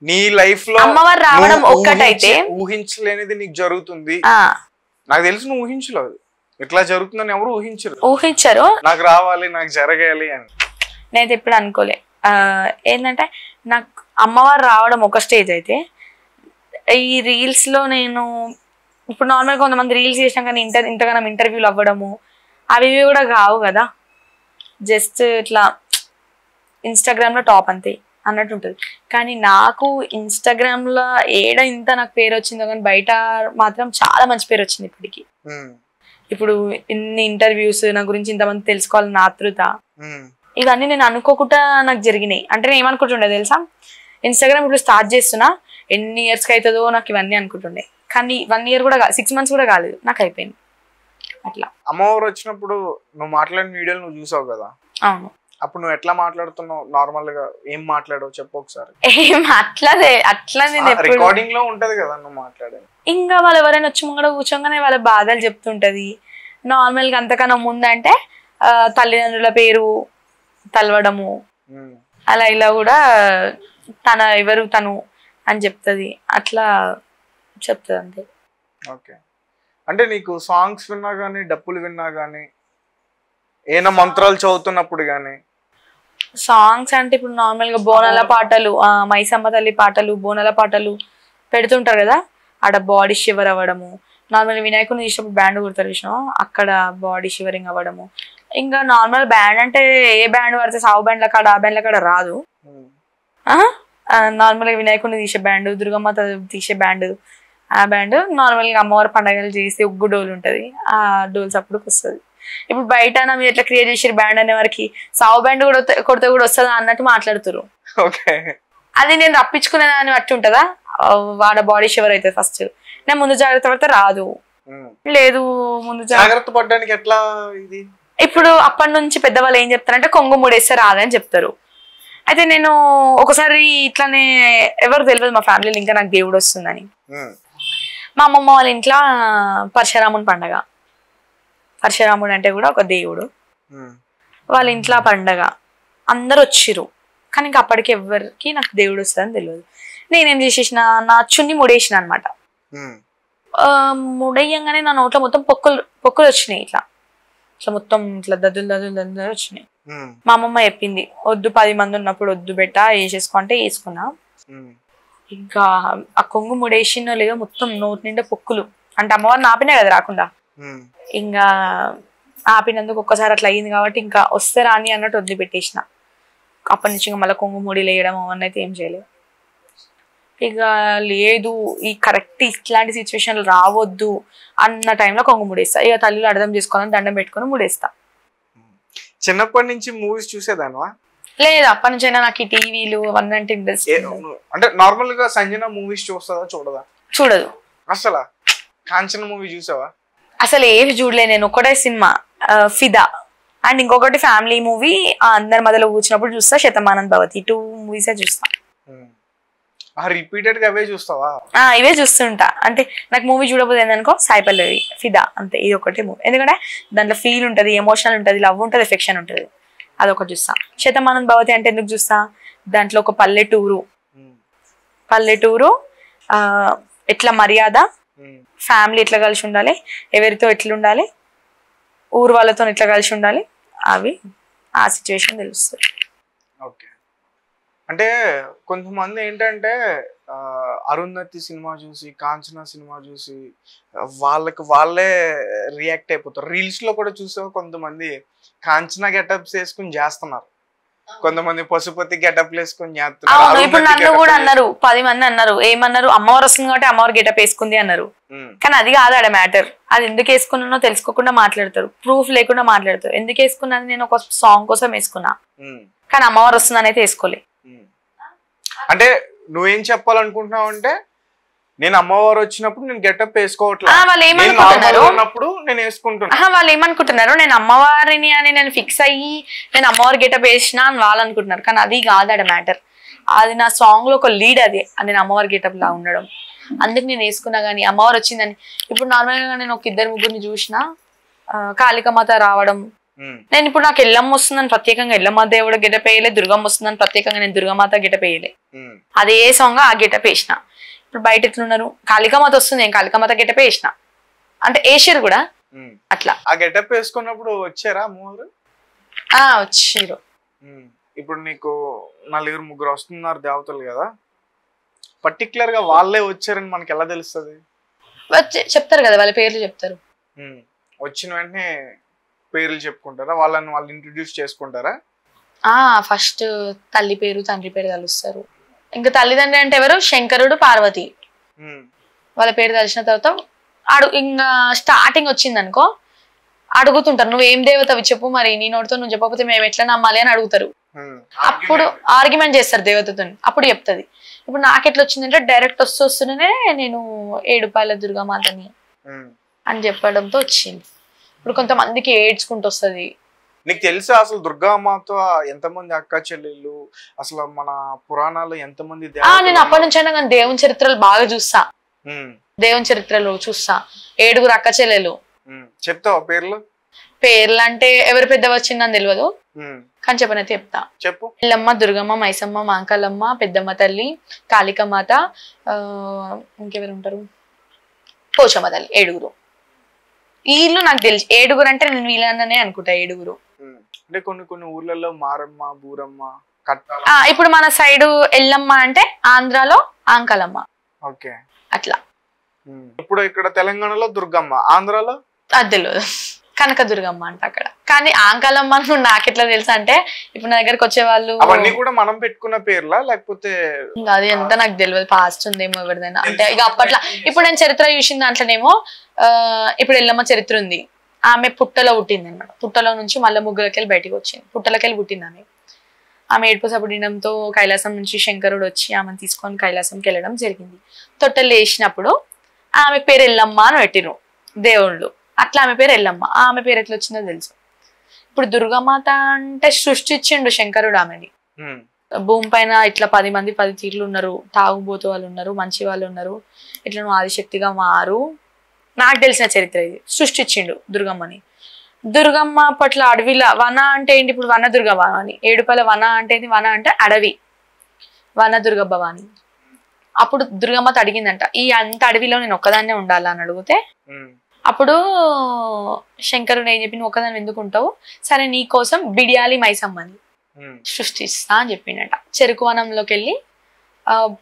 నీ లైఫ్ లో అమ్మవారు రావడం ఒక్కటైతే ఊహించలేనిది నీకు జరుగుతుంది. నాకు తెలిసి నువ్వు ఊహించలేదు, ఇట్లా జరుగుతుందని ఎవరు ఊహించరు. నాకు రావాలి, నాకు జరగాలి అని నేనైతే ఎప్పుడు అనుకోలే. ఏంటంటే నాకు అమ్మవారు రావడం ఒక స్టేజ్ అయితే, ఈ రీల్స్ లో నేను ఇప్పుడు నార్మల్గా కొంతమంది రీల్స్ చేసినా కానీ ఇంతగానం ఇంటర్వ్యూలు అవ్వడము అవి కూడా కావు కదా, జస్ట్ ఇట్లా ఇన్స్టాగ్రామ్లో టాప్ అంతే అన్నట్టు ఉంటుంది. కానీ నాకు ఇన్స్టాగ్రామ్లో ఇంత నాకు పేరు వచ్చిందో కానీ బయట మాత్రం చాలా మంచి పేరు వచ్చింది ఇప్పటికి. ఇప్పుడు ఇన్ని ఇంటర్వ్యూస్, నా గురించి ఇంతమంది తెలుసుకోవాలని ఆతృత, ఇవన్నీ నేను అనుకోకుండా నాకు జరిగినాయి. అంటే నేను ఏమనుకుంటుండే తెలుసా, ఇన్స్టాగ్రామ్ ఇప్పుడు స్టార్ట్ చేస్తున్నా ఎన్ని ఇయర్స్కి అవుతుందో నాకు ఇవన్నీ అనుకుంటుండే. కానీ 1 year కూడా 6 months కూడా కాలేదు, నాకు అయిపోయింది అట్లా. అమ్మవారు వచ్చినప్పుడు నువ్వు మాట్లాడిన వీడియోలు నువ్వు చూసావు కదా? అవును. అప్పుడు నువ్వు ఎట్లా మాట్లాడుతున్నావు? నార్మల్ గా ఏం మాట్లాడావు చెప్పు ఒకసారి. ఏం అట్లా నేను రికార్డింగ్ లో ఉంటది కదా నువ్వు మాట్లాడేది. ఇంకా వాళ్ళు ఎవరైనా వచ్చి ముంగడ కూర్చోగానే వాళ్ళ బాధలు చెప్తుంటది. నార్మల్ గా అంతకన్నా ముందంటే తల్లిదండ్రుల పేరు తలవడము, అలా ఇలా కూడా ఎవరు తను అని చెప్తుంది, అట్లా చెప్తుంది అంతే. ఓకే. అంటే నీకు సాంగ్స్ విన్నా కానీ, డప్పులు విన్నా కానీ, ఏమైనా మంత్రాలు చదువుతున్నప్పుడు కానీ? సాంగ్స్ అంటే ఇప్పుడు నార్మల్ గా బోనాల పాటలు, మైసమ్మ తల్లి పాటలు, బోనాల పాటలు పెడుతుంటారు కదా, ఆడ బాడీ షివర్ అవ్వడము. నార్మల్ వినాయకుని తీసినప్పుడు బ్యాండ్ కొడతారు చూసినా, అక్కడ బాడీ షివరింగ్ అవ్వడము. ఇంకా నార్మల్ బ్యాండ్ అంటే ఏ బ్యాండ్ పడితే సావు బ్యాండ్ల కాడ ఆ బ్యాండ్ల కాడ రాదు. నార్మల్గా వినాయకుని తీసే బ్యాండ్, దుర్గమ్మ తీసే బ్యాండ్, ఆ బ్యాండ్ నార్మల్గా అమ్మవారి పండుగలు చేసి ఒగ్గు డోల్ ఉంటుంది, ఆ డోల్స్ అప్పుడుకి వస్తుంది. ఇప్పుడు బయట మీరు ఎట్లా క్రియేట్ చేసారు బ్యాండ్ అనే వారికి సావు బ్యాండ్ కూడా కొడితే కూడా వస్తుందా అన్నట్టు మాట్లాడుతారు. అది నేను రప్పించుకునే దాన్ని బట్టి ఉంటుందా, వాడ బాడీ షివర్ అవుతుంది ఫస్ట్. నేను ముందు జాగ్రత్త పడితే రాదు, లేదు ముందు జాగ్రత్త పడడానికి ఎట్లా? ఇది ఇప్పుడు అప్పటి నుంచి పెద్దవాళ్ళు ఏం చెప్తారంటే కొంగు ముడేస్తే రాదని చెప్తారు. అయితే నేను ఒకసారి ఇట్లానే ఎవరు తెలియదు మా ఫ్యామిలీలో ఇంకా నాకు దేవుడు వస్తుందని, మా అమ్మమ్మ వాళ్ళ ఇంట్లో పరశురాముని పండగ. పరశురాముడు అంటే కూడా ఒక దేవుడు. వాళ్ళ ఇంట్లో పండగ అందరు వచ్చిర్రు, కానీ ఇంకా అప్పటికి ఎవరికి నాకు దేవుడు వస్తుందని తెలియదు. నేనేం చేసేసిన, నా చున్ని ముడేసిన అనమాట. ముడయ్యంగానే నా నోట్లో మొత్తం పొక్కులు వచ్చినాయి, ఇట్లా మొత్తం ఇట్లా దద్దులు వచ్చినాయి. మా అమ్మమ్మ చెప్పింది, వద్దు 10 మంది ఉన్నప్పుడు వద్దు బెట్ట, వేసేసుకో అంటే వేసుకున్నా. ఇంకా ఆ కొంగు ముడేసినో లేదో మొత్తం నోటి నిండా పొక్కులు. అంటే అమ్మవారిని ఆపినా కదా రాకుండా, ఇంకా ఆపినందుకు ఒక్కసారి అట్లా అయ్యింది కాబట్టి ఇంకా వస్తే రాని అన్నట్టు వదిలిపెట్టేసిన. అప్పటి నుంచి ఇంకా మళ్ళీ కొంగు ముడి లేయడం అవన్నీ అయితే ఏం చేయలేదు. ఇక లేదు ఈ కరెక్ట్ ఇట్లాంటి సిచ్యువేషన్లు రావద్దు అన్న టైంలో కొంగు ముడేస్తా. ఇక తల్లిలో అర్థం చేసుకోవాలని దండం పెట్టుకుని ముడేస్తా. చిన్నప్పటి నుంచి మూవీస్ చూసేదానివా? లేదు, అప్పటి నుంచి అయినా నాకు ఈ టీవీలు అవన్నీ అంటే ఇంట్రెస్ట్. అంటే నార్మల్ గా సంజన మూవీస్ చూస్తుందా చూడదా? చూడదు అసలు. కాంచన మూవీ చూసావా? అసలు ఏవి చూడలే నేను, ఒకటే సినిమా ఫిదా. అండ్ ఇంకొకటి ఫ్యామిలీ మూవీ అందరి మధ్యలో కూర్చున్నప్పుడు చూస్తా, శతమానం భవతి. 2 మూవీసే చూస్తా. రిపీటెడ్ గా అవే చూస్తావా? ఇవే చూస్తుంటా. అంటే నాకు మూవీ చూడబోదు ఏందనుకో సాయి పల్లవి, ఫిదా, అంతే. ఇది ఒకటి మూవీ, ఎందుకంటే దాంట్లో ఫీల్ ఉంటుంది, ఎమోషనల్ ఉంటుంది, లవ్ ఉంటుంది, ఎఫెక్షన్ ఉంటుంది. అదొకటి చూస్తా. శతమానం భవతి అంటే ఎందుకు చూస్తా, దాంట్లో ఒక పల్లెటూరు ఎట్లా మర్యాద, ఫ్యామిలీ ఎట్లా కలిసి ఉండాలి, ఎవరితో ఎట్లా ఉండాలి, ఊరు వాళ్ళతో ఎట్లా కలిసి ఉండాలి, అవి ఆ సిచ్యువేషన్ తెలుస్తుంది. ఓకే. అంటే కొంతమంది ఏంటంటే అరుంధతి సినిమా చూసి, కాంచనా సినిమా చూసి వాళ్ళే రియాక్ట్ అయిపోతారు. రీల్స్ లో కూడా చూసా కొంతమంది కాంచనా గెటప్స్ వేసుకుని చేస్తున్నారు, కొంతమంది పశుపతి గెటప్ వేసుకుని చేస్తున్నారు. ఇప్పుడు నన్ను కూడా అన్నారు, 10 మంది అన్నారు. ఏమన్నారు, అమ్మవారు వస్తుంది కాబట్టి అమ్మవారు గెటప్ వేసుకుంది అన్నారు. కానీ అది కాదు ఆడ మ్యాటర్. అది ఎందుకు వేసుకున్నానో తెలుసుకోకుండా మాట్లాడతారు, ప్రూఫ్ లేకుండా మాట్లాడతారు. ఎందుకు వేసుకున్నాను, నేను ఒక సాంగ్ కోసం వేసుకున్నా, కానీ అమ్మవారు వస్తుందని అయితే వేసుకోలే. అంటే నువ్వేం చెప్పాలనుకుంటున్నావు అంటే, నేను అమ్మవారు వచ్చినప్పుడు నేను గెటప్ వేసుకోవట్లేదు, వాళ్ళు ఏమనుకుంటున్నారు, నేను వేసుకుంటున్నా. వాళ్ళు ఏమనుకుంటున్నారు, నేను అమ్మవారిని అని నేను ఫిక్స్ అయ్యి నేను అమ్మవారి గెటప్ వేసినా అని వాళ్ళు అనుకుంటున్నారు. కానీ అది కాదు ఆడ మ్యాటర్. అది నా సాంగ్ లో ఒక లీడ్, అది నేను అమ్మవారి గెటప్ లా ఉండడం. అందుకు నేను వేసుకున్నా. కానీ అమ్మవారు వచ్చిందని ఇప్పుడు నార్మల్ గా నేను ఒక 2-3 చూసినా, కాళికామాత రావడం, నేను ఇప్పుడు నాకు ఎల్లమ్మ వస్తుందని ప్రత్యేకంగా ఎల్లమ్మ దేవుడు గెటప్ వేయలే, దుర్గమ్మ వస్తుందని ప్రత్యేకంగా నేను దుర్గమాత గెటప్ వేయలే. అదే సాంగ్ ఆ గెటప్ వేసిన. ఇప్పుడు బయట ఎట్లున్నారు, కాళికామాత వస్తుంది, నేను కాళికామాత గెటప్ వేసిన అంటే వేసారు కూడా అట్లా. ఆ గెటప్ వేసుకున్నప్పుడు వచ్చారా అమ్మవారు? వచ్చారు. ఇప్పుడు నీకు 4-3 వస్తున్నారు దేవతలు కదా, పర్టికులర్ గా వాళ్ళే వచ్చారని మనకి ఎలా తెలుస్తుంది? చెప్తారు కదా, వాళ్ళ పేర్లు చెప్తారు. వచ్చిన వెంటనే పేర్లు చెప్పుకుంటారా, వాళ్ళని వాళ్ళు ఇంట్రడ్యూస్ చేసుకుంటారా? ఫస్ట్ తల్లి పేరు తండ్రి పేరు కలుస్తారు. ఇంకా తల్లిదండ్రి అంటే ఎవరు, శంకరుడు పార్వతి. వాళ్ళ పేరు తెలిసిన తర్వాత ఇంకా స్టార్టింగ్ వచ్చింది అనుకో, అడుగుతుంటారు, నువ్వు ఏం దేవతవి చెప్పు, మరి నీ నోటితో నువ్వు చెప్పకపోతే మేము ఎట్లా నమ్మాలి అని అడుగుతారు. అప్పుడు ఆర్గ్యుమెంట్ చేస్తారు దేవతతో, అప్పుడు చెప్తుంది. ఇప్పుడు నాకు ఎట్లా వచ్చిందంటే, డైరెక్ట్ వస్తూనే నేను ఏడుపాయల దుర్గామాతని అని చెప్పడంతో వచ్చింది. ఇప్పుడు కొంతమందికి ఏడ్చుకుంటూ వస్తుంది. నీకు తెలుసా అసలు దుర్గామాత ఎంతమంది అక్క చెల్లెళ్ళు, అసలు మన పురాణాలు ఎంతమంది? నేను అప్పటి నుంచి అయినా కానీ దేవుని చరిత్రలు బాగా చూస్తా, దేవుని చరిత్రలు చూస్తా. 7 అక్క చెల్లెలు. చెప్తావా పేర్లు? పేర్లు అంటే ఎవరు పెద్దవి వచ్చిందని తెలియదు, కానీ చెప్పనైతే చెప్తా. చెప్పు. ఎల్లమ్మ, దుర్గమ్మ, మైసమ్మ, మాంకాలమ్మ, పెద్దమ్మ తల్లి, కాళికామాత, ఇంకెవరు ఉంటారు, పోచమ్మ తల్లి. 7. వీళ్ళు నాకు తెలుసు. 7 అంటే నేను వీళ్ళనే అనుకుంటా. 7 అంటే కొన్ని ఊర్లలో మారమ్మ, బూరమ్మ, కట్ట. ఇప్పుడు మన సైడ్ ఎల్లమ్మ అంటే ఆంధ్రాలో ఆంకలమ్మ. ఓకే, అట్లా. ఇప్పుడు ఇక్కడ తెలంగాణలో దుర్గమ్మ, ఆంధ్రాలో అది తెలియదు, కనక దుర్గమ్మ అంట అక్కడ. కానీ ఆంకలమ్మ నాకెట్లా తెలుసు అంటే, ఇప్పుడు నా దగ్గరకు వచ్చే వాళ్ళు అవన్నీ కూడా మనం పెట్టుకున్న పేర్లా లేకపోతే? అది ఎంత నాకు తెలియదు, పాస్ట్ ఉందేమో ఎవరిదైనా. అంటే ఇక అప్పట్లో, ఇప్పుడు నేను చరిత్ర చూసిన దాంట్లోనేమో ఇప్పుడు ఎల్లమ్మ చరిత్ర ఉంది. ఆమె పుట్టలో పుట్టింది అన్నమాట. పుట్టలో నుంచి మళ్ళీ ముగ్గులకెళ్ళి బయటకు వచ్చింది. పుట్టలకెళ్ళి పుట్టింది ఆమె ఏడుపుసపడినంతో కైలాసం నుంచి శంకరుడు వచ్చి ఆమెను తీసుకొని కైలాసంకి వెళ్ళడం జరిగింది. తొట్టెలు వేసినప్పుడు ఆమె పేరు ఎల్లమ్మ అని పెట్టిరు దేవుళ్ళు. అట్లా ఆమె పేరు ఎల్లమ్మ. ఆమె పేరు ఎట్లా వచ్చిందో తెలుసు. ఇప్పుడు దుర్గామాత అంటే సృష్టించిండు శంకరుడు ఆమెని. భూమి పైన ఇట్లా 10 మంది 10 తీర్లు ఉన్నారు, తాగుబోతు వాళ్ళు ఉన్నారు, మంచి వాళ్ళు ఉన్నారు, ఇట్లా నువ్వు ఆదిశక్తిగా మారు. నాకు తెలిసిన చరిత్ర ఇది. సృష్టించిండు దుర్గమ్మని. దుర్గమ్మ పట్ల అడవిల వన అంటే ఏంటి, ఇప్పుడు వన దుర్గ భవాని. ఏడుపల వన అంటే ఏంటి, వన అంటే అడవి, వన దుర్గ భవాని. అప్పుడు దుర్గమ్మత అడిగిందంట, ఈ అంత అడవిలో నేను ఒక్కదాన్నే ఉండాలా అని అడిగితే, అప్పుడు శంకరుడు ఏం చెప్పి, నువ్వు ఒక్కదాన్ని ఎందుకు ఉంటావు, సరే నీ కోసం బిడియాలి మైసమ్మని సృష్టిస్తా అని చెప్పిండట. చెరుకు వనంలోకి వెళ్ళి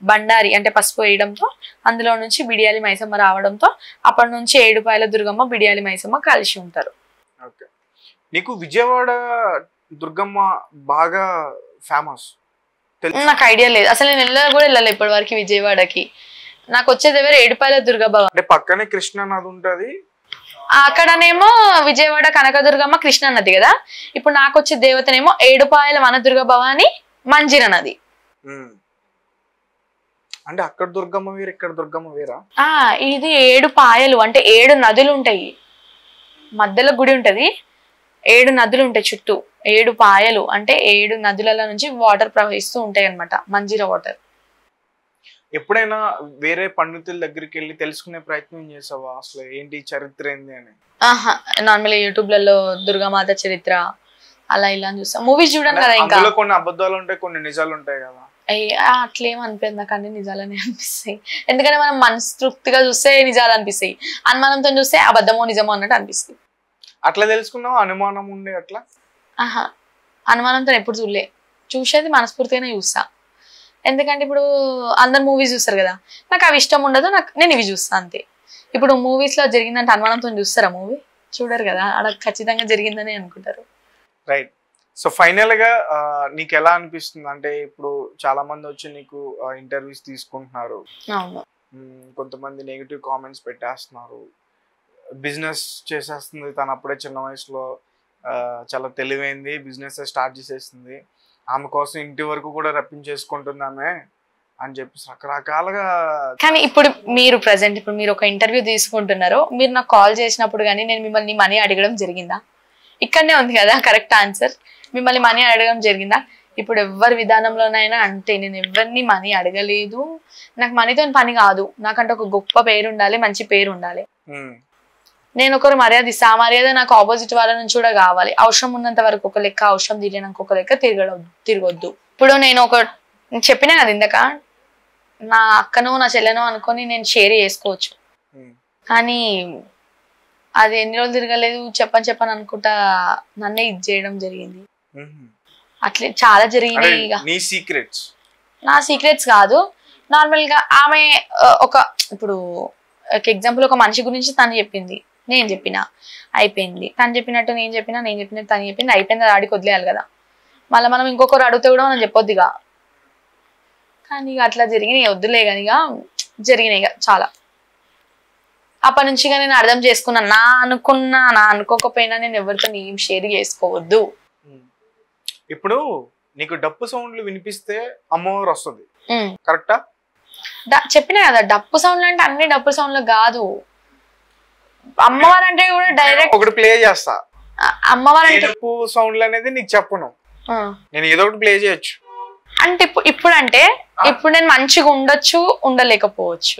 బండారి అంటే పసుపు వేయడంతో అందులో నుంచి బిడియాలి మైసమ్మ రావడంతో అప్పటి నుంచి ఏడుపాయల దుర్గమ్మ బిడియాలి మైసమ్మ కలిసి ఉంటారు. నీకు విజయవాడ దుర్గమ్మ బాగా ఫేమస్? నాకు ఐడియా లేదు అసలు, నేను కూడా వెళ్ళాలి ఇప్పటి వరకు విజయవాడకి. నాకు వచ్చేది ఎవరు, ఏడుపాయల దుర్గమ్మ. అంటే పక్కనే కృష్ణా నది ఉంటది, అక్కడనేమో విజయవాడ కనకదుర్గమ్మ కృష్ణా నది కదా. ఇప్పుడు నాకు వచ్చే దేవతనేమో ఏడుపాయల వనదుర్గ భవాని మంజిర నది. అంటే అక్కడ దుర్గమ్మ వేరు, ఇక్కడ దుర్గమ్మ వేరా? ఇది 7 పాయలు అంటే 7 నదులు ఉంటాయి, మధ్యలో గుడి ఉంటది, 7 నదులు ఉంటాయి చుట్టూ, 7 పాయలు, అంటే 7 నదుల నుంచి వాటర్ ప్రవహిస్తూ ఉంటాయి అన్నమాట, మంజీరా వాటర్. ఎప్పుడైనా వేరే పండితుల దగ్గరికి వెళ్ళి తెలుసుకునే ప్రయత్నం చేసావా అసలు ఏంటి చరిత్ర ఏంది అని? ఆహా, నార్మల్గా యూట్యూబ్లలో దుర్గామాత చరిత్ర అలా ఇలా చూస్తాం. మూవీస్ చూడను కదా, ఇంకా అందులో కొన్ని అబద్ధాలు ఉంటాయి, కొన్ని నిజాలు ఉంటాయి కదా. అట్లేం అనిపించదు నాకు, అన్ని నిజాలనే అనిపిస్తాయి. ఎందుకంటే మనం మనస్తృప్తిగా చూస్తే నిజాలు అనిపిస్తాయి, అనుమానంతో చూస్తే అబద్ధమో నిజమో అన్నట్టు అనిపిస్తుంది. అట్లా తెలుసుకున్నావు అనుమానం ఉండే అట్లా? ఆహా, అనుమానంతో ఎప్పుడు చూడలే, చూసేది మనస్ఫూర్తిగానే చూస్తా. ఎందుకంటే ఇప్పుడు అందరు మూవీస్ చూస్తారు కదా, నాకు అవి ఇష్టం ఉండదు, నేను ఇవి చూస్తా అంతే. ఇప్పుడు మూవీస్ లో జరిగిందంటే అనుమానంతో చూస్తారా మూవీ? చూడరు కదా, అక్కడ ఖచ్చితంగా జరిగిందని అనుకుంటారు. రైట్. సో ఫైనల్ గా నీకు ఎలా అనిపిస్తుంది అంటే ఇప్పుడు చాలా మంది వచ్చి నీకు ఇంటర్వ్యూస్ తీసుకుంటున్నారు, అవును, కొంతమంది నెగిటివ్ కామెంట్స్ పెట్టేస్తున్నారు, బిజినెస్ చేసేస్తుంది తను అప్పుడే చిన్న వయసులో, చాలా తెలివైంది, బిజినెస్ స్టార్ట్ చేసేస్తుంది, ఆమె కోసం ఇంటి వరకు కూడా రప్పించేసుకుంటుంది ఆమె అని చెప్పేసి రకరకాలుగా. కానీ ఇప్పుడు మీరు ప్రజెంట్ ఇప్పుడు మీరు ఒక ఇంటర్వ్యూ తీసుకుంటున్నారు, మీరు నాకు కాల్ చేసినప్పుడు కానీ నేను మిమ్మల్ని మనీ అడగడం జరిగిందా? ఇక్కడనే ఉంది కదా కరెక్ట్ ఆన్సర్, మిమ్మల్ని మనీ అడగడం జరిగిందా? ఇప్పుడు ఎవరి విధానంలోనైనా అంటే నేను ఎవరిని మనీ అడగలేదు, నాకు మనీతో పని కాదు, నాకంటే ఒక గొప్ప పేరు ఉండాలి, మంచి పేరు ఉండాలి, నేను ఒకరు మర్యాద ఇస్తా, ఆ మర్యాద నాకు ఆపోజిట్ వాళ్ళ నుంచి కూడా కావాలి. అవసరం ఉన్నంత వరకు ఒక లెక్క, అవసరం తీరినాక ఒక లెక్క తిరగొద్దు. ఇప్పుడు నేను చెప్పినా కదా ఇందాక, నా అక్కనో నా చెల్లెనో అనుకొని నేను షేర్ చేసుకోవచ్చు, కానీ అది ఎన్ని రోజులు తిరగలేదు, చెప్పని అనుకుంటా నన్నే ఇది చేయడం జరిగింది. అట్లే చాలా జరిగినాయి. నా సీక్రెట్స్ కాదు, నార్మల్ గా ఆమె ఇప్పుడు ఎగ్జాంపుల్ ఒక మనిషి గురించి తను చెప్పింది, నేను చెప్పిన, అయిపోయింది. తను చెప్పినట్టు నేను చెప్పినట్టు తను చెప్పింది, అయిపోయింది, అది ఆడికి వదిలేయాలి కదా. మళ్ళీ మనం ఇంకొకరు అడిగితే కూడా మనం చెప్పొద్దుగా. కానీ ఇక అట్లా జరిగినాయి, వద్దులే కానీ ఇక జరిగినాయి ఇక చాలా. అప్పటి నుంచి నేను అర్థం చేసుకున్నా, నా అనుకోకపోయినా నేను ఎవరితో ఏం షేర్ చేసుకోవద్దు. ఇప్పుడు నీకు డప్పు సౌండ్లు వినిపిస్తే అమ్మవారు వస్తుంది, కరెక్టా? చెప్పినా కదా, డప్పు సౌండ్లు అంటే అన్ని డప్పు సౌండ్లు కాదు, అమ్మవారు అంటే కూడా డైరెక్ట్ ఒకటి ప్లే చేస్తా. అమ్మవారు అంటే డప్పు సౌండ్లు అనేది నీకు చెప్పను, నేను ఏదో ఒకటి ప్లే చేయొచ్చు. అంటే ఇప్పుడు నేను మంచిగా ఉండొచ్చు, ఉండలేకపోవచ్చు.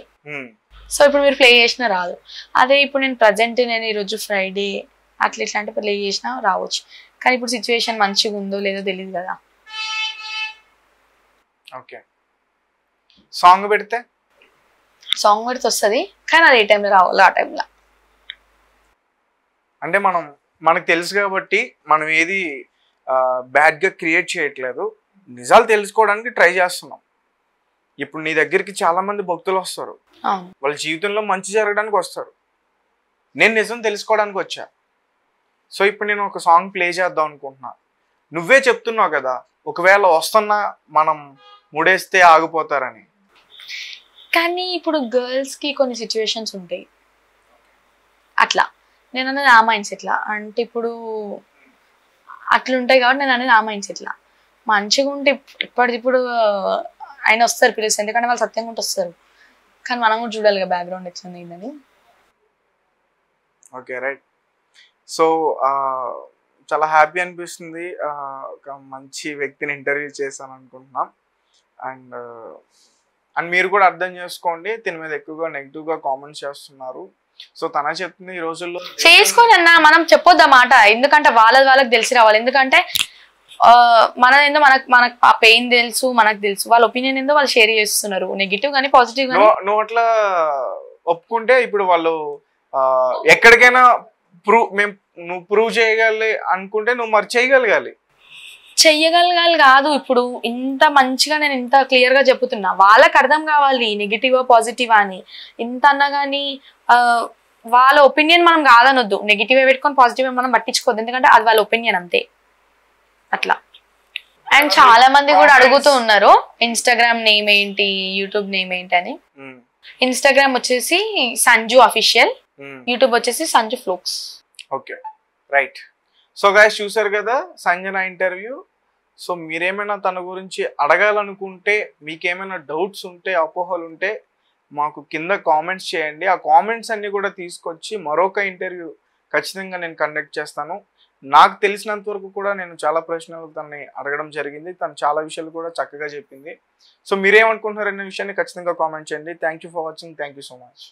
సో ఇప్పుడు మీరు ప్లే చేసినా రాదు. అదే ఇప్పుడు నేను ప్రజెంట్ నేను ఈరోజు ఫ్రైడే అట్లా ఇట్లాంటి ప్లే చేసినా రావచ్చు, కానీ ఇప్పుడు సిచ్యువేషన్ మంచిగా ఉందో లేదో తెలియదు కదా. ఓకే, సాంగ్ పెడితే వస్తుంది, కానీ అది ఏ టైంలో రావాలి ఆ టైంలో. అంటే మనకు తెలుసు కాబట్టి మనం ఏది బ్యాడ్గా క్రియేట్ చేయట్లేదు, నిజాలు తెలుసుకోవడానికి ట్రై చేస్తున్నాం. ఇప్పుడు నీ దగ్గరికి చాలా మంది భక్తులు వస్తారు, వాళ్ళ జీవితంలో మంచి జరగడానికి వస్తారు, నేను నిజం తెలుసుకోవడానికి వచ్చా. సో ఇప్పుడు నేను ఒక సాంగ్ ప్లే చేద్దాం అనుకుంటున్నా, నువ్వే చెప్తున్నావు కదా ఒకవేళ వస్తున్నా మనం ముడేస్తే ఆగిపోతారని. కానీ ఇప్పుడు గర్ల్స్ కి కొన్ని సిచ్యువేషన్స్ ఉంటాయి అట్లా, నేను అనేది ఆ మైండ్ సెట్లా, అంటే ఇప్పుడు అట్లుంటాయి కాబట్టి నేను అనేది ఆ మైండ్ సెట్లా. మంచిగా ఉంటే ఇప్పటిప్పుడు ఆయన వస్తారు పిలుస్తారు, ఎందుకంటే వాళ్ళు సత్యంగా ఉంటే వస్తారు, కానీ మనం కూడా చూడాలి కదా బ్యాక్గ్రౌండ్ ఎట్లా అయిందని. Okay, right. సో చాలా హ్యాపీ అనిపిస్తుంది, ఒక మంచి వ్యక్తిని ఇంటర్వ్యూ చేశాను అనుకుంటున్నాం. అండ్ మీరు కూడా అర్థం చేసుకోండి, దీని మీద ఎక్కువగా నెగిటివ్గా కామెంట్స్ చేస్తున్నారు. సో తన చెప్తుంది ఈ రోజుల్లో చేసుకోని అన్న మనం చెప్పొద్దు మాట, ఎందుకంటే వాళ్ళకి తెలిసి రావాలి. ఎందుకంటే మనదేందో మనకు ఆ పెయిన్ తెలుసు, మనకు తెలుసు, వాళ్ళ ఒపీనియన్ ఏందో వాళ్ళు షేర్ చేస్తున్నారు, నెగిటివ్ కానీ పాజిటివ్ కానీ. నువ్వు అట్లా ఒప్పుకుంటే ఇప్పుడు వాళ్ళు ఎక్కడికైనా నువ్వు ప్రూవ్ చేయగలి అనుకుంటే నువ్వు మరి చేయగలగాలి కాదు. ఇప్పుడు ఇంత మంచిగా నేను ఇంత క్లియర్ గా చెప్తున్నా, వాళ్ళకి అర్థం కావాలి నెగిటివా పాజిటివా అని. ఇంత అన్నా కానీ వాళ్ళ ఒపీనియన్ మనం కాదనొద్దు, నెగిటివ్ పెట్టుకొని పాజిటివ్ మనం పట్టించుకోవద్దు, ఎందుకంటే అది వాళ్ళ ఒపీనియన్ అంతే అట్లా. అండ్ చాలా మంది కూడా అడుగుతూ ఉన్నారు ఇన్స్టాగ్రామ్ నేమ్ ఏంటి, యూట్యూబ్ నేమ్ ఏంటి అని. ఇన్స్టాగ్రామ్ వచ్చేసి సంజు అఫీషియల్, యూట్యూబ్ వచ్చేసి Sanju vlogs. Okay, right. So guys చూసారు కదా సంజన ఇంటర్వ్యూ. సో మీరేమైనా తన గురించి అడగాలనుకుంటే, మీకేమైనా డౌట్స్ ఉంటే, అపోహలు ఉంటే మాకు కింద కామెంట్స్ చేయండి. ఆ కామెంట్స్ అన్ని కూడా తీసుకొచ్చి మరొక ఇంటర్వ్యూ ఖచ్చితంగా నేను కండక్ట్ చేస్తాను. నాకు తెలిసినంత వరకు కూడా నేను చాలా ప్రశ్నలు తనని అడగడం జరిగింది. తను చాలా విషయాలు కూడా చక్కగా చెప్పింది. సో మీరేమనుకుంటున్నారనే విషయాన్ని ఖచ్చితంగా కామెంట్ చేయండి. Thank you for watching. Thank you so much.